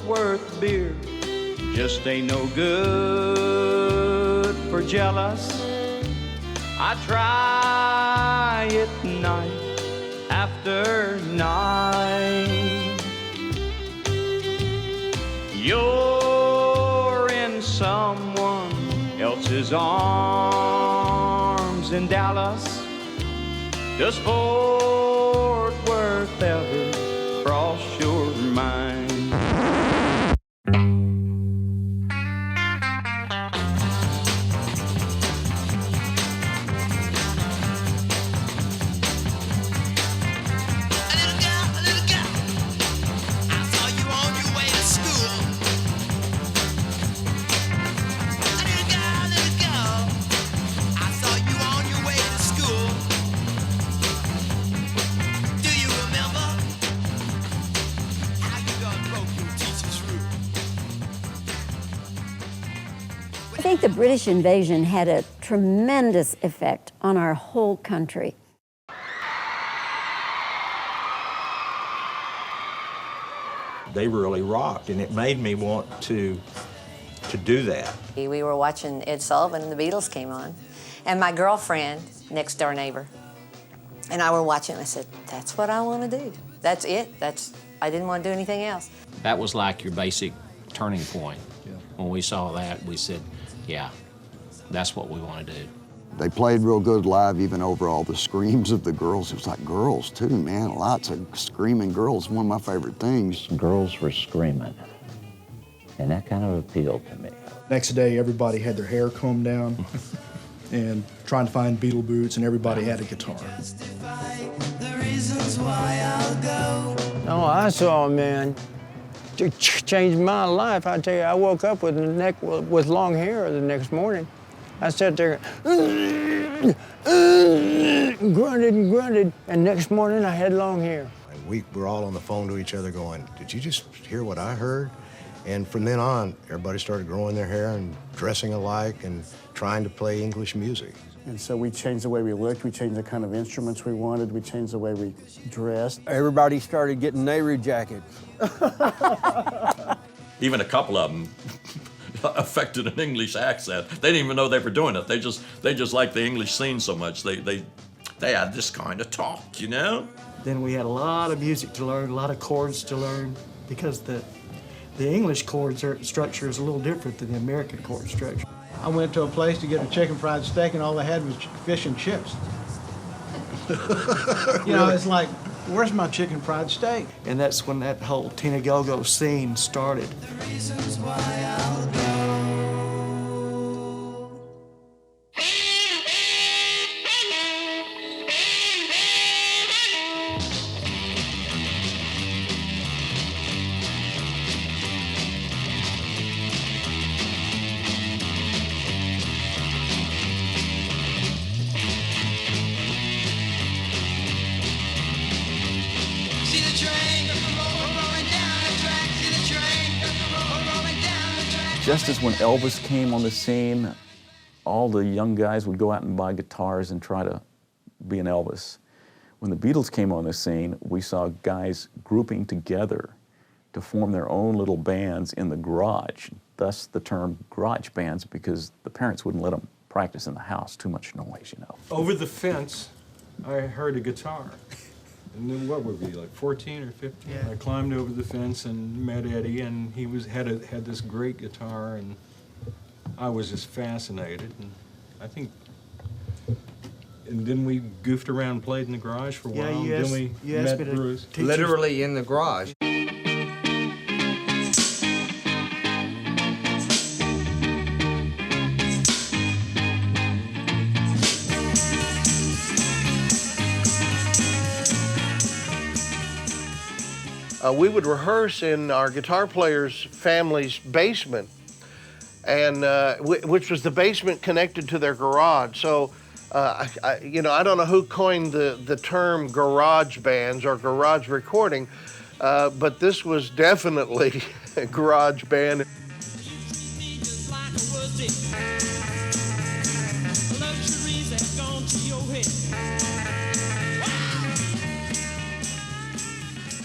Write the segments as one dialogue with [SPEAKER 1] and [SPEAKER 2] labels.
[SPEAKER 1] Worth beer just ain't no good for jealous. I try it night after night. You're in someone else's arms in Dallas. Does Fort Worth ever cross your mind?
[SPEAKER 2] I think the British invasion had a tremendous effect on our whole country.
[SPEAKER 3] They really rocked, and it made me want to do that.
[SPEAKER 4] We were watching Ed Sullivan and the Beatles came on, and my girlfriend, next door neighbor, and I were watching. I said, that's what I want to do. That's it. I didn't want to do anything else.
[SPEAKER 5] That was like your basic turning point. Yeah. When we saw that, we said, yeah, that's what we want to do.
[SPEAKER 6] They played real good live, even over all the screams of the girls. It was like girls, too, man. Lots of screaming girls. One of my favorite things.
[SPEAKER 7] Girls were screaming, and that kind of appealed to me.
[SPEAKER 8] Next day, everybody had their hair combed down and trying to find Beatle boots, and everybody had a guitar.
[SPEAKER 9] Oh, I saw a man. It changed my life. I tell you, I woke up with long hair the next morning. I sat there, grunted and grunted, and next morning I had long hair.
[SPEAKER 10] We were all on the phone to each other going, did you just hear what I heard? And from then on, everybody started growing their hair and dressing alike and trying to play English music.
[SPEAKER 11] And so we changed the way we looked, we changed the kind of instruments we wanted, we changed the way we dressed.
[SPEAKER 9] Everybody started getting Nehru jackets.
[SPEAKER 12] Even a couple of them affected an English accent. They didn't even know they were doing it. They just liked the English scene so much. They had this kind of talk, you know?
[SPEAKER 13] Then we had a lot of music to learn, a lot of chords to learn, because the English chord structure is a little different than the American chord structure.
[SPEAKER 14] I went to a place to get a chicken fried steak, and all they had was fish and chips. You know, it's like, where's my chicken fried steak?
[SPEAKER 13] And that's when that whole Tina Go-Go scene started.
[SPEAKER 1] The reasons why I'll go.
[SPEAKER 15] Just as when Elvis came on the scene, all the young guys would go out and buy guitars and try to be an Elvis. When the Beatles came on the scene, we saw guys grouping together to form their own little bands in the garage. Thus the term garage bands, because the parents wouldn't let them practice in the house, too much noise, you know.
[SPEAKER 16] Over the fence, I heard a guitar. And then what would we be, like 14 or 15? Yeah. I climbed over the fence and met Eddie, and he had this great guitar, and I was just fascinated. And I think, and then we goofed around and played in the garage for a while.
[SPEAKER 13] Yeah,
[SPEAKER 16] then we met Bruce.
[SPEAKER 17] Literally in the garage.
[SPEAKER 18] We would rehearse in our guitar player's family's basement, and which was the basement connected to their garage. So, I don't know who coined the term garage bands or garage recording, but this was definitely a garage band.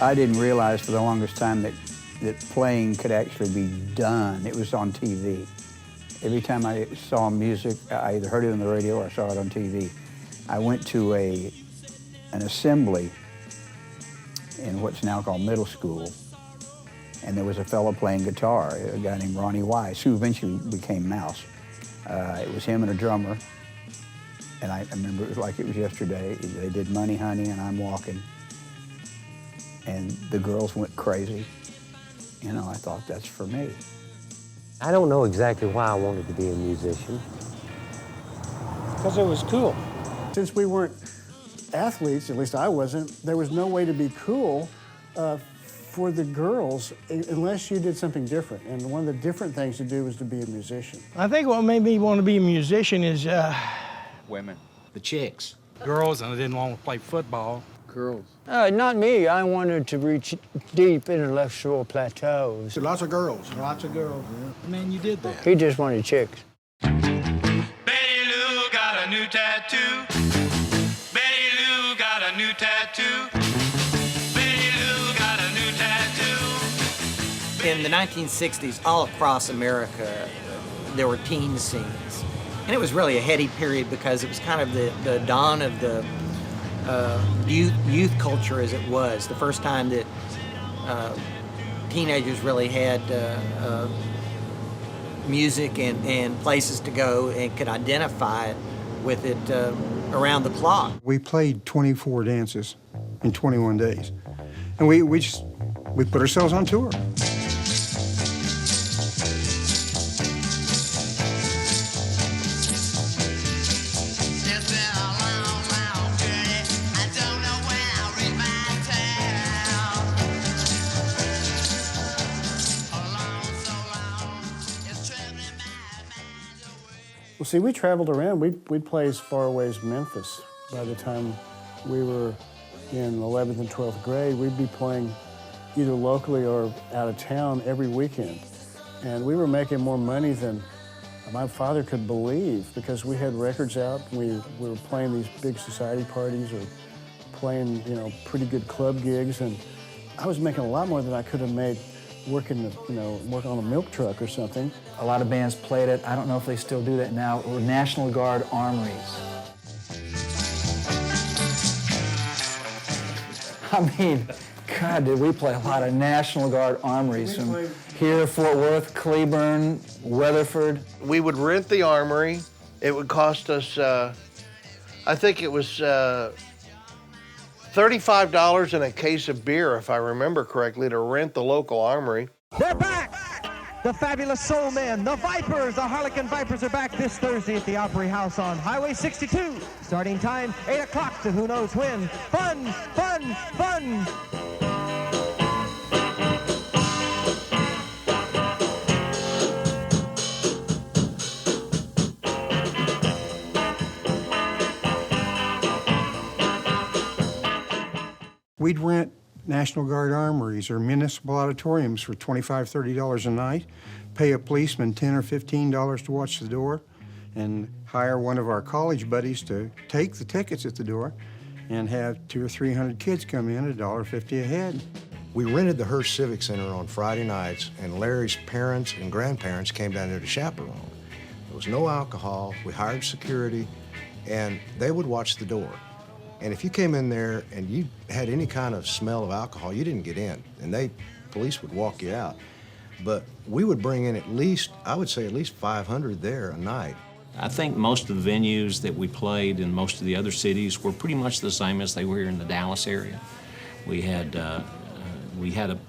[SPEAKER 9] I didn't realize for the longest time that that playing could actually be done. It was on TV. Every time I saw music, I either heard it on the radio or I saw it on TV. I went to an assembly in what's now called middle school, and there was a fellow playing guitar, a guy named Ronnie Wise, who eventually became Mouse. It was him and a drummer, and I remember it was like it was yesterday. They did Money Honey and I'm Walking, and the girls went crazy. You know, I thought, that's for me.
[SPEAKER 7] I don't know exactly why I wanted to be a musician.
[SPEAKER 13] Because it was cool.
[SPEAKER 11] Since we weren't athletes, at least I wasn't, there was no way to be cool for the girls unless you did something different. And one of the different things to do was to be a musician.
[SPEAKER 13] I think what made me want to be a musician is
[SPEAKER 17] women.
[SPEAKER 5] The chicks.
[SPEAKER 17] Girls, and I didn't want to play football.
[SPEAKER 9] Girls. Not me. I wanted to reach deep intellectual plateaus.
[SPEAKER 14] Lots of girls.
[SPEAKER 13] Lots of girls.
[SPEAKER 17] Yeah. Man, you did that.
[SPEAKER 9] He just wanted chicks.
[SPEAKER 1] Betty Lou got a new tattoo. Betty Lou got a new tattoo. Betty Lou got a new tattoo.
[SPEAKER 19] In the 1960s, all across America, there were teen scenes. And it was really a heady period because it was kind of the dawn of the youth culture as it was. The first time that teenagers really had music and places to go and could identify with it around the clock.
[SPEAKER 9] We played 24 dances in 21 days. And we put ourselves on tour.
[SPEAKER 11] Well, see, we traveled around. We'd play as far away as Memphis. By the time we were in 11th and 12th grade, we'd be playing either locally or out of town every weekend. And we were making more money than my father could believe because we had records out. We were playing these big society parties or playing, you know, pretty good club gigs. And I was making a lot more than I could have made working on a milk truck or something.
[SPEAKER 20] A lot of bands played it. I don't know if they still do that now. Or National Guard Armories. I mean, God, did we play a lot of National Guard Armories from here, Fort Worth, Cleburne, Weatherford.
[SPEAKER 18] We would rent the Armory. It would cost us, I think it was $35 and a case of beer, if I remember correctly, to rent the local Armory.
[SPEAKER 21] They're back! The fabulous Soul Men, the Vipers, the Harlequin Vipers are back this Thursday at the Opry House on Highway 62. Starting time, 8 o'clock to who knows when. Fun, fun, fun!
[SPEAKER 9] We'd rent National Guard armories or municipal auditoriums for $25, $30 a night, pay a policeman $10 or $15 to watch the door, and hire one of our college buddies to take the tickets at the door and have 200 or 300 kids come in, $1.50 a head.
[SPEAKER 10] We rented the Hearst Civic Center on Friday nights, and Larry's parents and grandparents came down there to chaperone. There was no alcohol, we hired security, and they would watch the door. And if you came in there and you had any kind of smell of alcohol, you didn't get in, and police would walk you out. But we would bring in at least, I would say at least 500 there a night.
[SPEAKER 5] I think most of the venues that we played in most of the other cities were pretty much the same as they were here in the Dallas area. We had a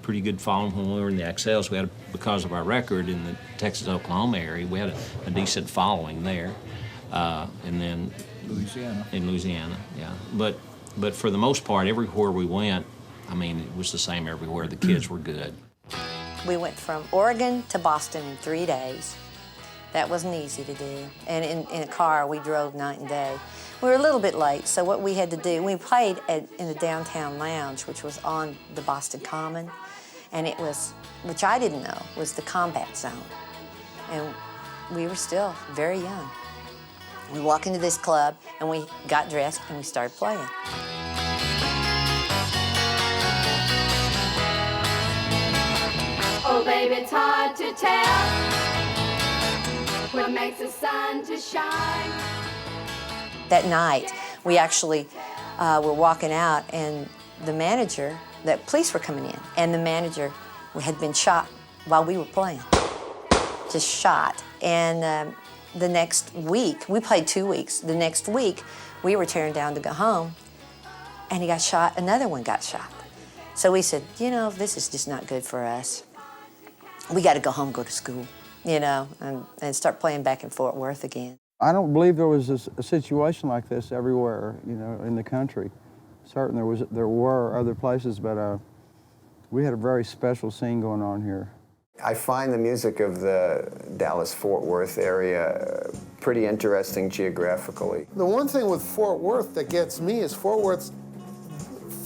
[SPEAKER 5] pretty good following when we were in the XLs. We had, because of our record in the Texas-Oklahoma area, we had a decent following there. And then
[SPEAKER 17] Louisiana.
[SPEAKER 5] In Louisiana, yeah. But for the most part, everywhere we went, I mean, it was the same everywhere. The kids were good.
[SPEAKER 4] We went from Oregon to Boston in 3 days. That wasn't easy to do. And in a car, we drove night and day. We were a little bit late, so what we had to do, we played in a downtown lounge, which was on the Boston Common, and it was, which I didn't know, was the combat zone. And we were still very young. We walked into this club, and we got dressed, and we started playing.
[SPEAKER 2] baby, it's hard to tell what makes the sun to shine.
[SPEAKER 4] That night, we actually were walking out, and the manager, the police were coming in, and the manager had been shot while we were playing, just shot. And the next week, we played 2 weeks. The next week, we were tearing down to go home, and he got shot. Another one got shot. So we said, you know, this is just not good for us. We got to go home, go to school, you know, and start playing back in Fort Worth again.
[SPEAKER 9] I don't believe there was a situation like this everywhere, you know, in the country. Certainly there were other places, but we had a very special scene going on here.
[SPEAKER 22] I find the music of the Dallas-Fort Worth area pretty interesting geographically.
[SPEAKER 23] The one thing with Fort Worth that gets me is Fort Worth,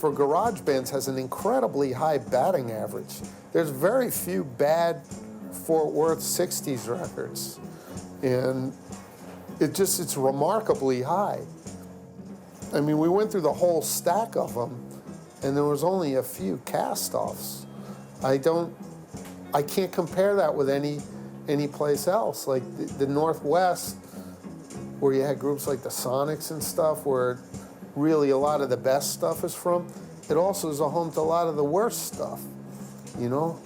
[SPEAKER 23] for garage bands, has an incredibly high batting average. There's very few bad Fort Worth 60s records. And it's remarkably high. I mean, we went through the whole stack of them, and there was only a few cast-offs. I can't compare that with any place else. Like the Northwest, where you had groups like the Sonics and stuff, where really a lot of the best stuff is from, it also is a home to a lot of the worst stuff, you know?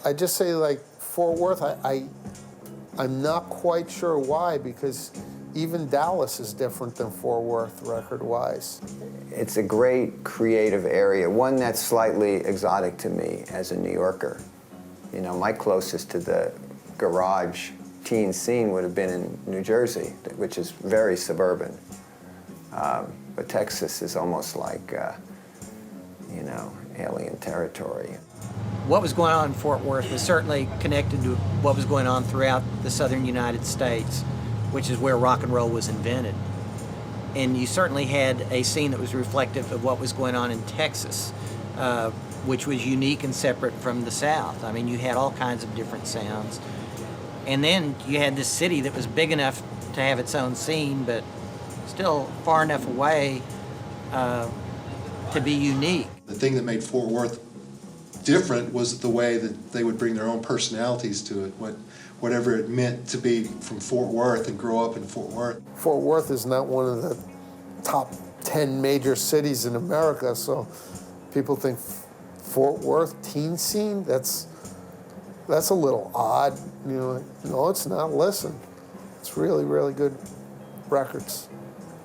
[SPEAKER 23] I just say, like, Fort Worth, I'm not quite sure why, because even Dallas is different than Fort Worth record-wise.
[SPEAKER 22] It's a great creative area, one that's slightly exotic to me as a New Yorker. You know, my closest to the garage teen scene would have been in New Jersey, which is very suburban. But Texas is almost like, you know, alien territory.
[SPEAKER 19] What was going on in Fort Worth was certainly connected to what was going on throughout the southern United States, which is where rock and roll was invented. And you certainly had a scene that was reflective of what was going on in Texas, which was unique and separate from the South. I mean, you had all kinds of different sounds. And then you had this city that was big enough to have its own scene, but still far enough away to be unique.
[SPEAKER 24] The thing that made Fort Worth different was the way that they would bring their own personalities to it, whatever it meant to be from Fort Worth and grow up in Fort Worth.
[SPEAKER 23] Fort Worth is not one of the top 10 major cities in America, so people think Fort Worth teen scene, that's a little odd. You know, no, it's not. Listen, it's really, really good records,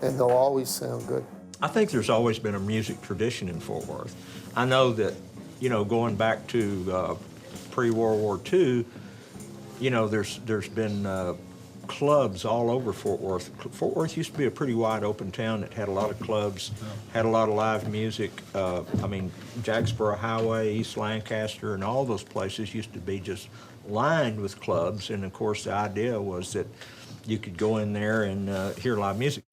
[SPEAKER 23] and they'll always sound good.
[SPEAKER 3] I think there's always been a music tradition in Fort Worth. I know that, you know, going back to pre-World War II, you know, there's been clubs all over Fort Worth. Fort Worth used to be a pretty wide open town that had a lot of clubs, had a lot of live music. I mean, Jacksboro Highway, East Lancaster, and all those places used to be just lined with clubs. And of course, the idea was that you could go in there and hear live music.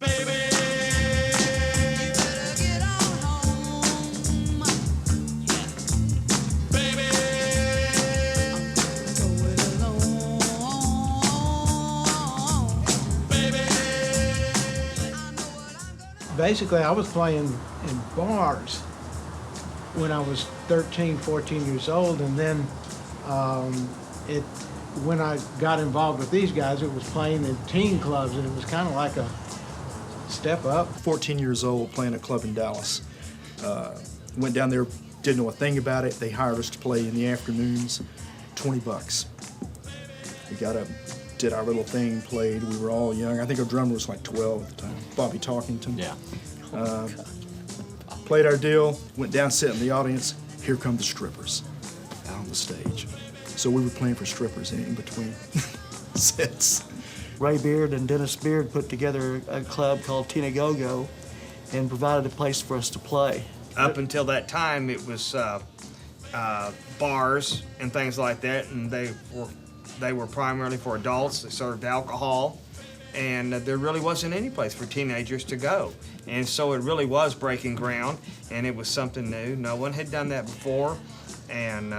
[SPEAKER 14] Basically, I was playing in bars when I was 13, 14 years old, and then when I got involved with these guys, it was playing in teen clubs, and it was kind of like a step up.
[SPEAKER 8] 14 years old, playing a club in Dallas. Went down there, didn't know a thing about it. They hired us to play in the afternoons, $20. We got up, did our little thing, played. We were all young. I think our drummer was like 12 at the time, Bobby Talkington.
[SPEAKER 5] Yeah.
[SPEAKER 8] Played our deal, went down, sat in the audience. Here come the strippers out on the stage. So we were playing for strippers in between sets.
[SPEAKER 13] Ray Beard and Dennis Beard put together a club called Tina Go-Go and provided a place for us to play.
[SPEAKER 25] Up until that time, it was bars and things like that, and they were primarily for adults. They served alcohol, and there really wasn't any place for teenagers to go. And so it really was breaking ground, and it was something new. No one had done that before, and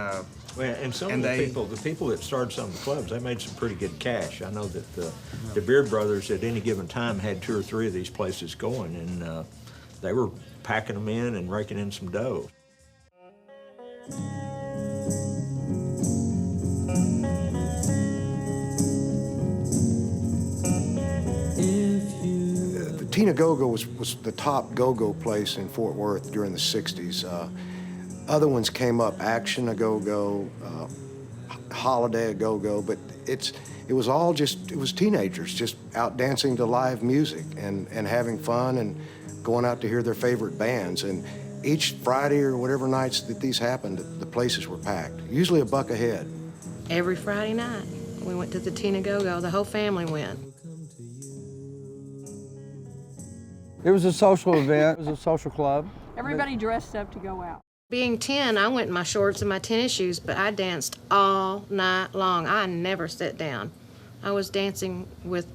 [SPEAKER 3] some of the people that started some of the clubs, they made some pretty good cash. I know that the Beard brothers at any given time had 2 or 3 of these places going, and they were packing them in and raking in some dough.
[SPEAKER 10] Tina Go-Go was the top go-go place in Fort Worth during the 60s. Other ones came up, Action A-Go-Go, Holiday A-Go-Go, but it was all it was teenagers just out dancing to live music and having fun and going out to hear their favorite bands. And each Friday or whatever nights that these happened, the places were packed, usually a buck a head.
[SPEAKER 6] Every Friday night, we went to the Tina Go-Go. The whole family went.
[SPEAKER 9] It was a social event. It was a social club.
[SPEAKER 7] Everybody dressed up to go out.
[SPEAKER 6] Being 10, I went in my shorts and my tennis shoes, but I danced all night long. I never sat down. I was dancing with,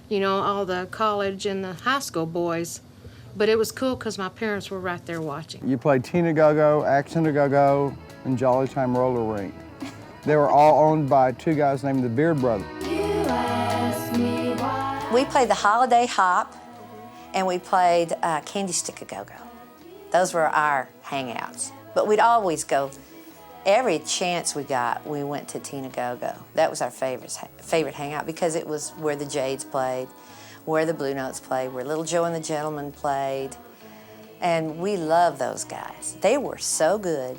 [SPEAKER 6] you know, all the college and the high school boys. But it was cool because my parents were right there watching.
[SPEAKER 9] You played Tina Go-Go, Action A-Go-Go, and Jolly Time Roller Rink. They were all owned by two guys named the Beard Brothers.
[SPEAKER 4] We played the Holiday Hop, and we played Candy Stick A-Go-Go. Those were our hangouts. But we'd always go, every chance we got, we went to Tina Go-Go. That was our favorite hangout because it was where the Jades played, where the Blue Notes played, where Little Joe and the Gentlemen played. And we loved those guys. They were so good,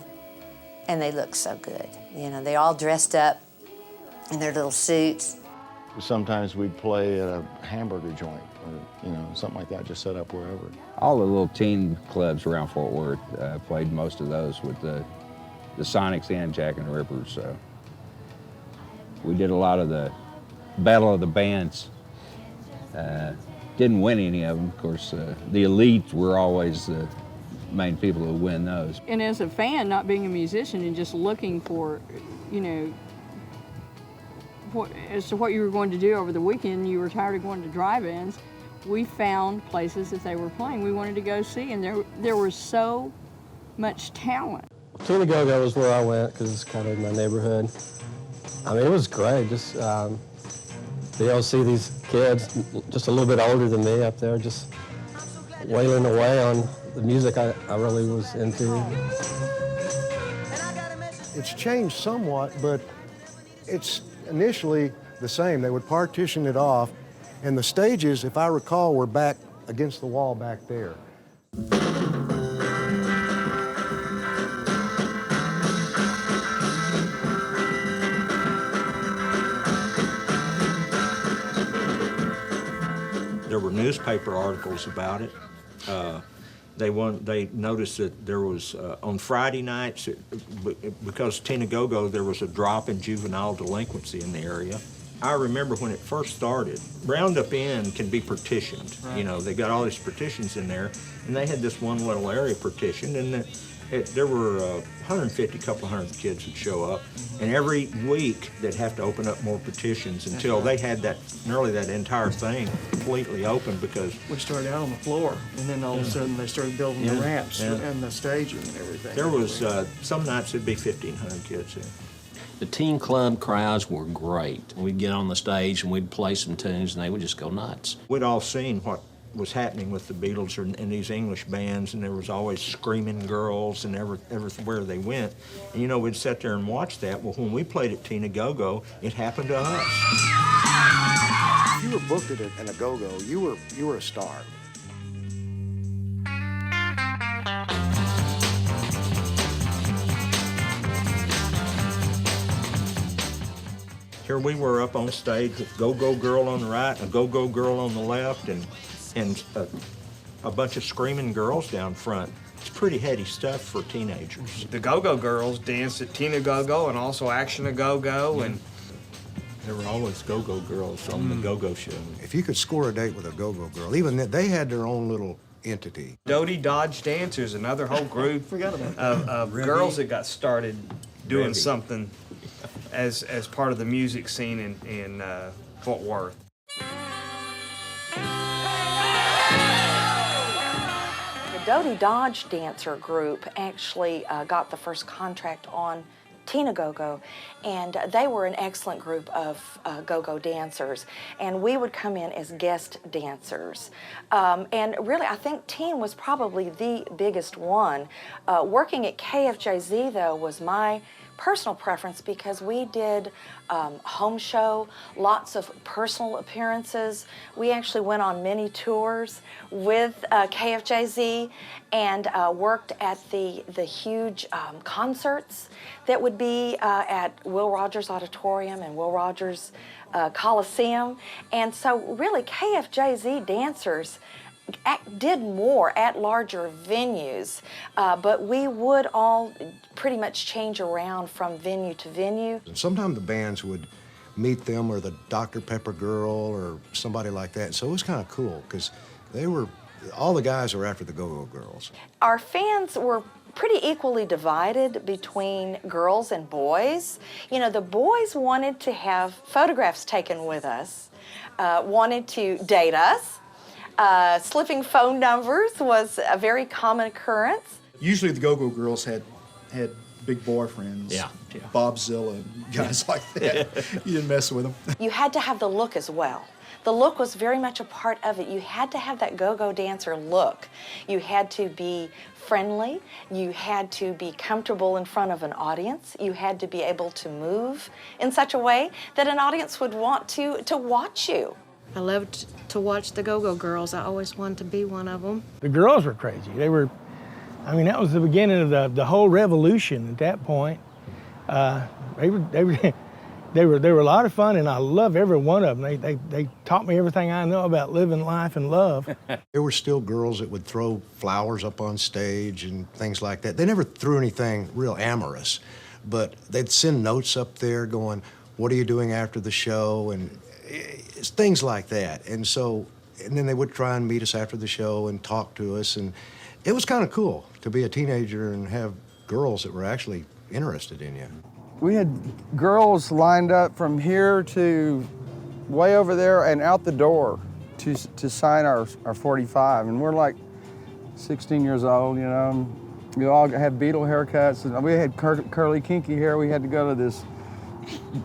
[SPEAKER 4] and they looked so good. You know, they all dressed up in their little suits.
[SPEAKER 12] Sometimes we'd play at a hamburger joint or, you know, something like that, just set up wherever.
[SPEAKER 15] All the little teen clubs around Fort Worth played most of those with the Sonics and Jack and Rippers. So we did a lot of the Battle of the Bands. Didn't win any of them, of course. The elites were always the main people who win those.
[SPEAKER 7] And as a fan, not being a musician and just looking for, you know, as to what you were going to do over the weekend, you were tired of going to drive-ins, we found places that they were playing we wanted to go see, and there was so much talent.
[SPEAKER 16] Tina Go-Go was where I went because it's kind of in my neighborhood. I mean, it was great. Just to be able to see these kids just a little bit older than me up there just wailing away on the music I really was into.
[SPEAKER 10] It's changed somewhat, but it's initially the same. They would partition it off, and the stages, if I recall, were back against the wall back there.
[SPEAKER 3] There were newspaper articles about it. They noticed that there was, on Friday nights, because Tina Go-Go, there was a drop in juvenile delinquency in the area. I remember when it first started, Roundup Inn can be partitioned. Right. You know, they got all these partitions in there, and they had this one little area partitioned, and there were 150, couple hundred kids would show up, and every week they'd have to open up more partitions until they had nearly that entire thing completely open because...
[SPEAKER 13] We started out on the floor, and then all of a sudden they started building the ramps and the staging and everything.
[SPEAKER 3] There was, some nights it'd be 1,500 kids there.
[SPEAKER 5] The teen club crowds were great. We'd get on the stage and we'd play some tunes and they would just go nuts.
[SPEAKER 3] We'd all seen what was happening with the Beatles and these English bands, and there was always screaming girls and everywhere they went. And you know, we'd sit there and watch that. Well, when we played at Tina Go-Go, it happened to us.
[SPEAKER 10] If you were booked at a Go-Go, you were a star.
[SPEAKER 3] Here we were up on stage with Go-Go Girl on the right, a Go-Go Girl on the left, and a bunch of screaming girls down front. It's pretty heady stuff for teenagers.
[SPEAKER 25] The Go-Go girls danced at Tina Go-Go and also Action A-Go-Go, and
[SPEAKER 3] there were always Go-Go girls on the Go-Go show.
[SPEAKER 10] If you could score a date with a Go-Go girl, even they had their own little entity.
[SPEAKER 25] Dodie Dodge Dancers, another whole group of girls that got started doing something as part of the music scene in Fort Worth.
[SPEAKER 26] The Dodie Dodge Dancer group actually got the first contract on Tina Go-Go, and they were an excellent group of go-go dancers, and we would come in as guest dancers. And really, I think Teen was probably the biggest one. Working at KFJZ, though, was my personal preference because we did home show, lots of personal appearances. We actually went on many tours with KFJZ and worked at the huge concerts that would be at Will Rogers Auditorium and Will Rogers Coliseum. And so really KFJZ dancers did more at larger venues, but we would all pretty much change around from venue to venue.
[SPEAKER 10] And sometimes the bands would meet them or the Dr. Pepper girl or somebody like that. So it was kind of cool because all the guys were after the Go-Go girls.
[SPEAKER 26] Our fans were pretty equally divided between girls and boys. You know, the boys wanted to have photographs taken with us, wanted to date us. Slipping phone numbers was a very common occurrence.
[SPEAKER 8] Usually the Go-Go girls had big boyfriends, Bob Zilla, and guys like that. You didn't mess with them.
[SPEAKER 26] You had to have the look as well. The look was very much a part of it. You had to have that go-go dancer look. You had to be friendly. You had to be comfortable in front of an audience. You had to be able to move in such a way that an audience would want to watch you.
[SPEAKER 6] I loved to watch the Go-Go girls. I always wanted to be one of them.
[SPEAKER 14] The girls were crazy. They were, I mean, that was the beginning of the whole revolution at that point. They were a lot of fun, and I love every one of them. They taught me everything I know about living life and love.
[SPEAKER 10] There were still girls that would throw flowers up on stage and things like that. They never threw anything real amorous, but they'd send notes up there going, "What are you doing after the show?" and it's things like that. And then they would try and meet us after the show and talk to us, and it was kind of cool to be a teenager and have girls that were actually interested in you.
[SPEAKER 1] We had girls lined up from here to way over there and out the door to sign our 45, and we're like 16 years old, you know. We all had Beatle haircuts, and we had curly kinky hair. We had to go to this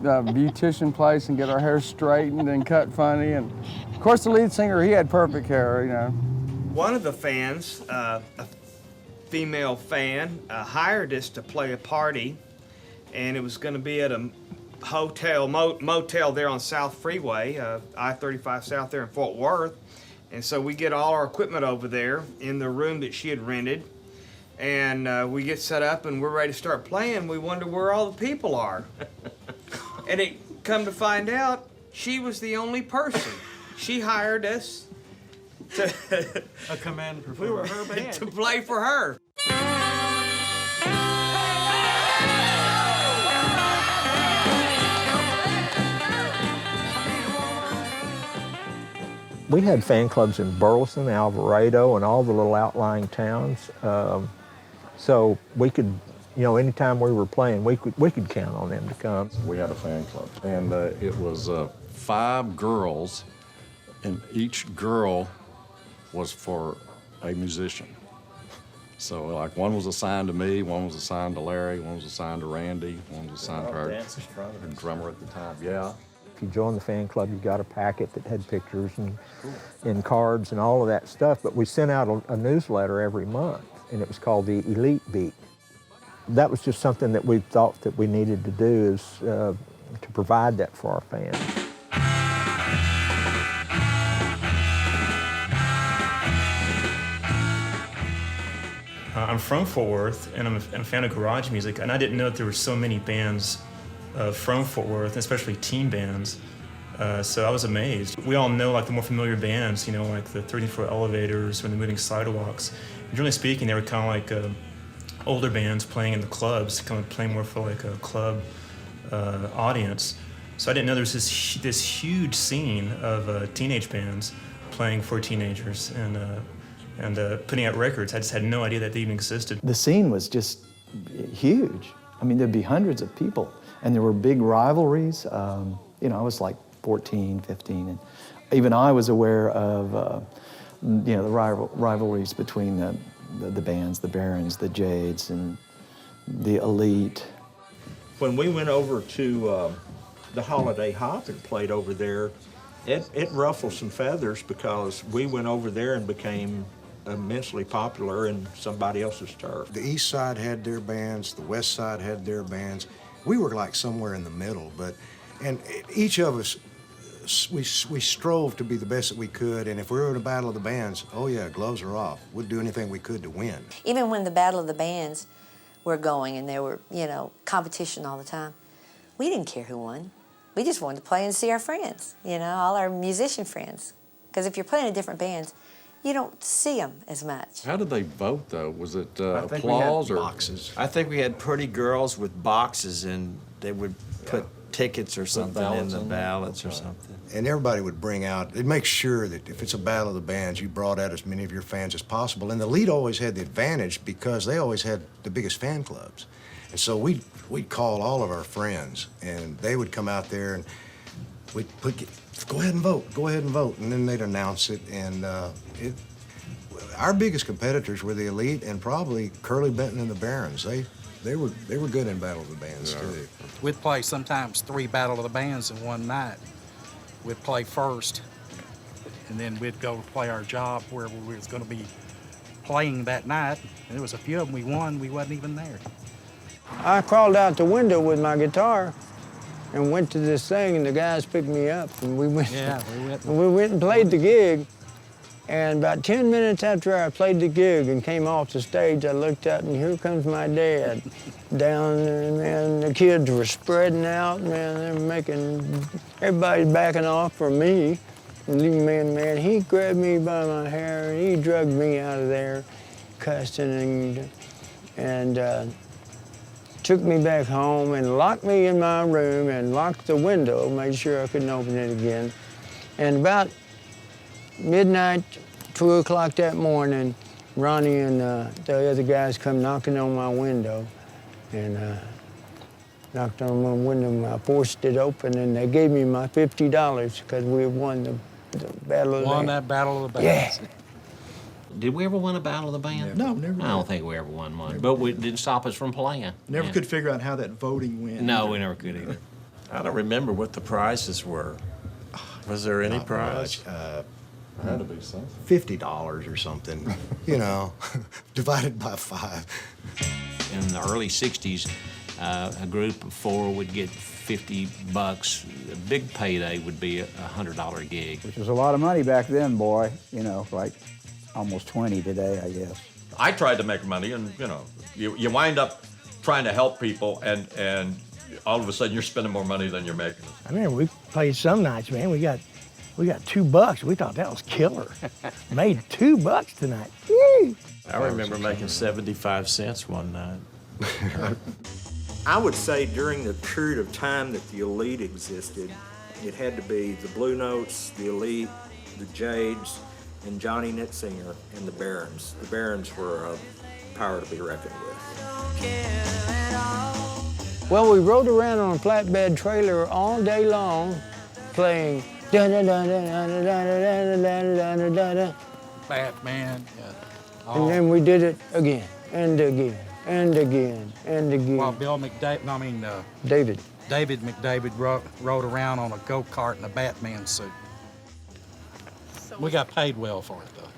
[SPEAKER 1] beautician place and get our hair straightened and cut funny, and of course the lead singer, he had perfect hair, you know.
[SPEAKER 25] One of the fans, a female fan, hired us to play a party, and it was going to be at a hotel, motel there on South Freeway, I-35 South there in Fort Worth. And so we get all our equipment over there in the room that she had rented, and we get set up and we're ready to start playing. We wonder where all the people are. And it come to find out, she was the only person. She hired us to
[SPEAKER 13] a command performer.
[SPEAKER 25] We were her band. To play for her.
[SPEAKER 3] We had fan clubs in Burleson, Alvarado, and all the little outlying towns. So we could, you know, anytime we were playing, we could count on them to come.
[SPEAKER 12] We had a fan club, and it was 5 girls, and each girl was for a musician. So like one was assigned to me, one was assigned to Larry, one was assigned to Randy, one was assigned to our drummer at the time. Yeah.
[SPEAKER 3] If you joined the fan club, you got a packet that had pictures and cards and all of that stuff. But we sent out a newsletter every month, and it was called the Elite Beat. That was just something that we thought that we needed to do, is to provide that for our fans.
[SPEAKER 11] I'm from Fort Worth, and I'm a fan of garage music, and I didn't know that there were so many bands from Fort Worth, especially teen bands. So I was amazed. We all know like the more familiar bands, you know, like the 13-foot Elevators or the Moving Sidewalks. Generally speaking, they were kind of like older bands playing in the clubs, kind of playing more for like a club audience. So I didn't know there was this huge scene of teenage bands playing for teenagers and putting out records. I just had no idea that they even existed.
[SPEAKER 17] The scene was just huge. I mean, there'd be hundreds of people, and there were big rivalries. You know, I was like 14, 15, and even I was aware of, you know, the rivalries between the bands, the Barons, the Jades, and the Elite.
[SPEAKER 3] When we went over to the Holiday Hop and played over there, it ruffled some feathers because we went over there and became immensely popular in somebody else's turf.
[SPEAKER 10] The East Side had their bands, the West Side had their bands. We were like somewhere in the middle, and each of us, we strove to be the best that we could, and if we were in a battle of the bands, oh yeah, gloves are off. We'd do anything we could to win.
[SPEAKER 4] Even when the battle of the bands were going and there were, competition all the time, we didn't care who won. We just wanted to play and see our friends, all our musician friends. Because if you're playing in different bands, you don't see them as much.
[SPEAKER 12] How did they vote, though? Was it
[SPEAKER 13] I think we had
[SPEAKER 12] applause or
[SPEAKER 13] boxes? I think we had pretty girls with boxes, and they would put tickets or something in the ballots or something.
[SPEAKER 10] And everybody would bring out, they'd make sure that if it's a battle of the bands, you brought out as many of your fans as possible. And the lead always had the advantage because they always had the biggest fan clubs. And so we'd call all of our friends, and they would come out there, and we'd go ahead and vote, and then they'd announce it. And our biggest competitors were the Elite and probably Curly Benton and the Barons. They were good in Battle of the Bands too.
[SPEAKER 2] We'd play sometimes 3 Battle of the Bands in one night. We'd play first, and then we'd go play our job where we was going to be playing that night. And there was a few of them we won, we wasn't even there.
[SPEAKER 9] I crawled out the window with my guitar and went to this thing, and the guys picked me up, and we went.
[SPEAKER 2] Yeah,
[SPEAKER 9] we went and played the gig. And about 10 minutes after I played the gig and came off the stage, I looked out, and here comes my dad down there, man. The kids were spreading out, man. They're making, everybody's backing off for me. And man, he grabbed me by my hair, and he drugged me out of there, cussing, and took me back home and locked me in my room and locked the window, made sure I couldn't open it again. And about midnight, 2 o'clock that morning, Ronnie and the other guys come knocking on my window, and knocked on my window, and I forced it open, and they gave me my $50 because we had won the Battle of the Bands.
[SPEAKER 2] Won that Battle of the Bands.
[SPEAKER 9] Yeah.
[SPEAKER 5] Did we ever win a Battle of the Band?
[SPEAKER 8] No, never.
[SPEAKER 5] I don't think we ever won one, but it didn't stop us from playing.
[SPEAKER 8] Never
[SPEAKER 5] Yeah.
[SPEAKER 8] could figure out how that voting went.
[SPEAKER 5] No,
[SPEAKER 8] either.
[SPEAKER 5] we never could either.
[SPEAKER 18] I don't remember what the prizes were. Was there any prize?
[SPEAKER 12] Had to be something.
[SPEAKER 10] $50 or something, divided by 5.
[SPEAKER 5] In the early 60s, a group of 4 would get $50. A big payday would be a $100 gig.
[SPEAKER 19] Which was a lot of money back then, boy. Like almost 20 today, I guess.
[SPEAKER 18] I tried to make money, and you wind up trying to help people, and all of a sudden you're spending more money than you're making.
[SPEAKER 14] I remember we played some nights, man. We got $2. We thought that was killer. Made $2 tonight. Woo!
[SPEAKER 18] I remember making 75 cents one night.
[SPEAKER 3] I would say during the period of time that the Elite existed, it had to be the Blue Notes, the Elite, the Jades, and Johnny Nitzinger and the Barons. The Barons were a power to be reckoned with.
[SPEAKER 9] Well, we rode around on a flatbed trailer all day long, playing da-da-da-da-da-da-da-da-da-da-da-da.
[SPEAKER 2] Batman.
[SPEAKER 9] And then we did it again, and again, and again, and again.
[SPEAKER 2] While
[SPEAKER 9] David.
[SPEAKER 2] David McDavid rode around on a go-kart in a Batman suit. We got paid well for it, though.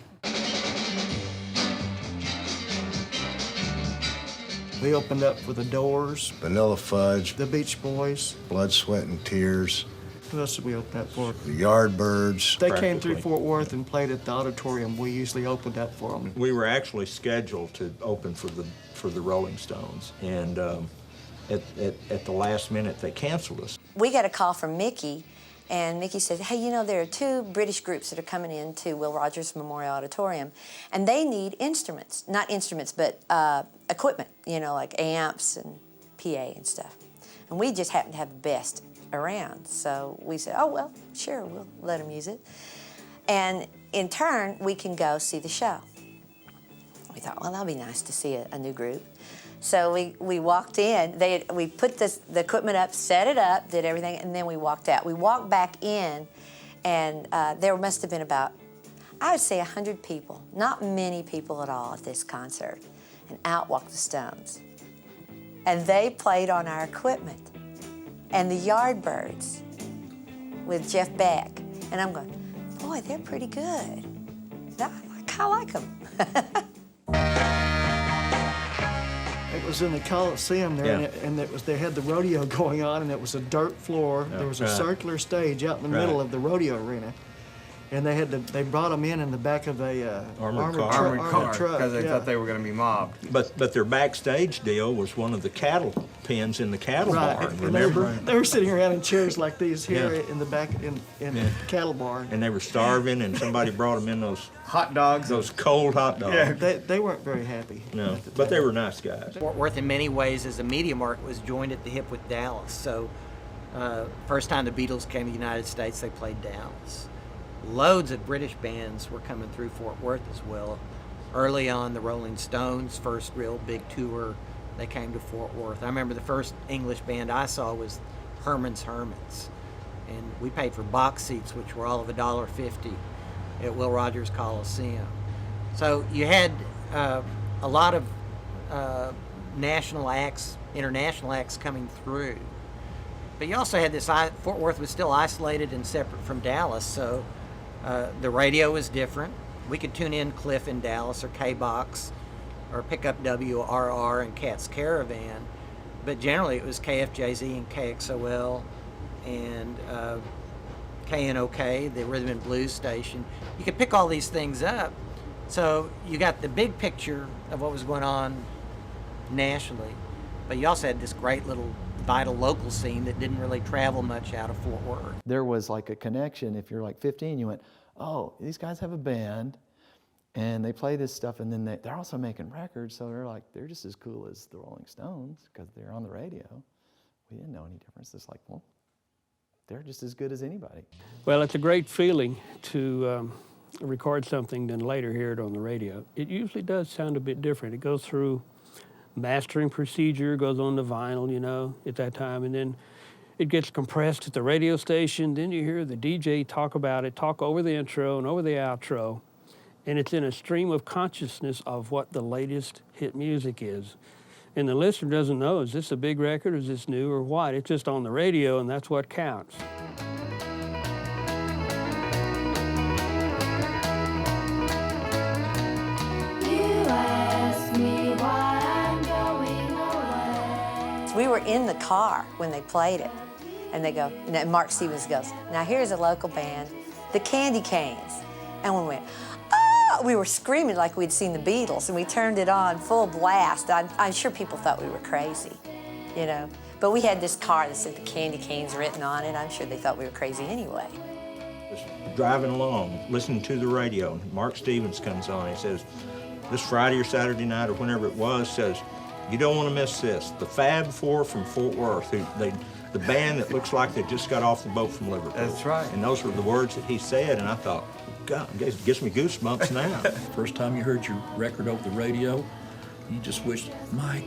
[SPEAKER 13] We opened up for the Doors,
[SPEAKER 10] Vanilla Fudge,
[SPEAKER 13] the Beach Boys.
[SPEAKER 10] Blood, Sweat, and Tears,
[SPEAKER 13] Who else did we open up for?
[SPEAKER 10] the Yardbirds.
[SPEAKER 13] They came through Fort Worth and played at the auditorium. We usually opened up for them.
[SPEAKER 3] We were actually scheduled to open for the Rolling Stones, and at the last minute they canceled us.
[SPEAKER 4] We got a call from Mickey, and Mickey said, hey, there are 2 British groups that are coming into Will Rogers Memorial Auditorium, and they need instruments. Not instruments, but equipment, like amps and PA and stuff. And we just happened to have the best around. So we said, oh, well, sure, we'll let them use it. And in turn, we can go see the show. We thought, well, that'll be nice to see a new group. So we walked in, we put the equipment up, set it up, did everything, and then we walked out. We walked back in, and there must have been about, I would say 100 people, not many people at all at this concert. And out walked the Stones. And they played on our equipment. And the Yardbirds with Jeff Beck. And I'm going, boy, they're pretty good. I kind of like them.
[SPEAKER 13] It was in the Coliseum there,
[SPEAKER 3] Yeah.
[SPEAKER 13] and they had the rodeo going on, and it was a dirt floor.
[SPEAKER 3] Yeah.
[SPEAKER 13] There was a
[SPEAKER 3] Right.
[SPEAKER 13] circular stage out in the
[SPEAKER 3] Right.
[SPEAKER 13] middle of the rodeo arena, and they brought them in the back of a
[SPEAKER 3] Armored car.
[SPEAKER 25] Armored
[SPEAKER 13] truck
[SPEAKER 25] because they
[SPEAKER 13] yeah.
[SPEAKER 25] thought they were going to be mobbed.
[SPEAKER 3] But their backstage deal was one of the cattle pens in the cattle
[SPEAKER 13] Right,
[SPEAKER 3] barn.
[SPEAKER 13] and
[SPEAKER 3] Remember?
[SPEAKER 13] they were sitting around in chairs like these here
[SPEAKER 3] Yeah.
[SPEAKER 13] in the back in
[SPEAKER 3] Yeah.
[SPEAKER 13] the cattle barn.
[SPEAKER 3] And they were starving, and somebody brought them in those
[SPEAKER 25] hot dogs,
[SPEAKER 3] those cold hot dogs.
[SPEAKER 13] Yeah, they weren't very happy.
[SPEAKER 3] No, but they were nice guys.
[SPEAKER 15] Fort Worth, in many ways, as a media market, was joined at the hip with Dallas. So, first time the Beatles came to the United States, they played Dallas. Loads of British bands were coming through Fort Worth as well. Early on, the Rolling Stones' first real big tour, they came to Fort Worth. I remember the first English band I saw was Herman's Hermits, and we paid for box seats, which were all of $1.50 at Will Rogers Coliseum. So you had a lot of national acts, international acts coming through. But you also had this, Fort Worth was still isolated and separate from Dallas, so the radio was different. We could tune in Cliff in Dallas or K-Box or pick up WRR and Cat's Caravan, but generally it was KFJZ and KXOL and KNOK, the Rhythm and Blues station. You could pick all these things up. So you got the big picture of what was going on nationally, but you also had this great little vital local scene that didn't really travel much out of Fort Worth.
[SPEAKER 17] There was like a connection. If you're like 15, you went, oh, these guys have a band and they play this stuff, and then they're also making records, so they're just as cool as the Rolling Stones because they're on the radio. We didn't know any difference. It's like, well, they're just as good as anybody.
[SPEAKER 20] Well, it's a great feeling to record something then later hear it on the radio. It usually does sound a bit different. It goes through mastering procedure, goes on the vinyl, you know, at that time, and then it gets compressed at the radio station. Then you hear the DJ talk about it, talk over the intro and over the outro, and it's in a stream of consciousness of what the latest hit music is. And the listener doesn't know, is this a big record, is this new, or what? It's just on the radio, and that's what counts.
[SPEAKER 4] We were in the car when they played it, and they go, and Mark Stevens goes, now here's a local band, the Candy Canes. And we went, oh! We were screaming like we'd seen the Beatles, and we turned it on full blast. I'm sure people thought we were crazy, you know. But we had this car that said the Candy Canes written on it. I'm sure they thought we were crazy anyway.
[SPEAKER 3] Just driving along, listening to the radio, and Mark Stevens comes on. He says, this Friday or Saturday night or whenever it was, says, you don't want to miss this. The Fab Four from Fort Worth, the band that looks like they just got off the boat from Liverpool.
[SPEAKER 25] That's right.
[SPEAKER 3] And those were the words that he said, and I thought, God, it gives me goosebumps now.
[SPEAKER 21] First time you heard your record over the radio, you just wished, my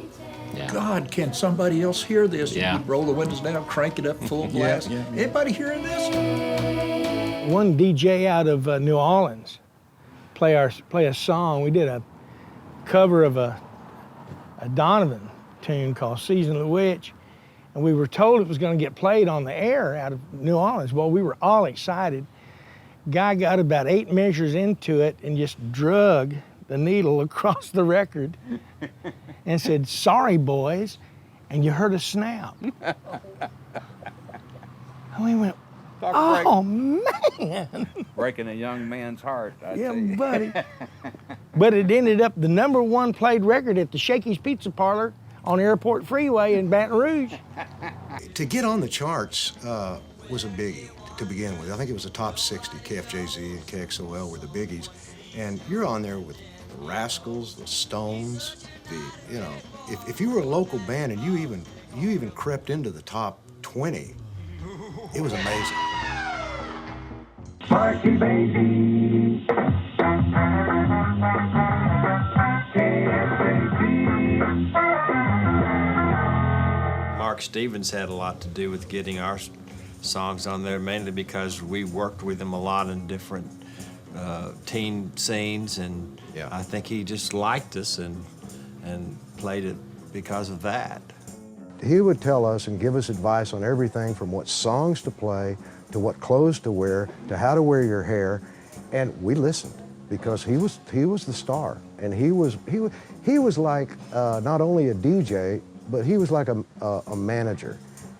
[SPEAKER 21] God, can somebody else hear this?
[SPEAKER 5] Yeah.
[SPEAKER 21] You'd roll the windows down, crank it up full blast. Anybody hearing this?
[SPEAKER 14] One DJ out of New Orleans play a song. We did a cover of a Donovan tune called Season of the Witch, and we were told it was going to get played on the air out of New Orleans. Well, we were all excited. Guy got about 8 measures into it and just drug the needle across the record and said, sorry, boys, and you heard a snap. And we went, oh, man.
[SPEAKER 22] Breaking a young man's heart, I
[SPEAKER 14] Yeah,
[SPEAKER 22] tell you.
[SPEAKER 14] buddy. But it ended up the #1 played record at the Shakey's Pizza Parlor on Airport Freeway in Baton Rouge.
[SPEAKER 10] To get on the charts was a biggie to begin with. I think it was the top 60. KFJZ and KXOL were the biggies. And you're on there with the Rascals, the Stones, if you were a local band and you even crept into the top 20, it was amazing.
[SPEAKER 23] Sparky baby.
[SPEAKER 24] Mark Stevens had a lot to do with getting our songs on there, mainly because we worked with him a lot in different teen scenes, and I think he just liked us and played it because of that.
[SPEAKER 10] He would tell us and give us advice on everything from what songs to play, to what clothes to wear, to how to wear your hair, and we listened. because he was the star, and he was like not only a DJ, but he was like a manager.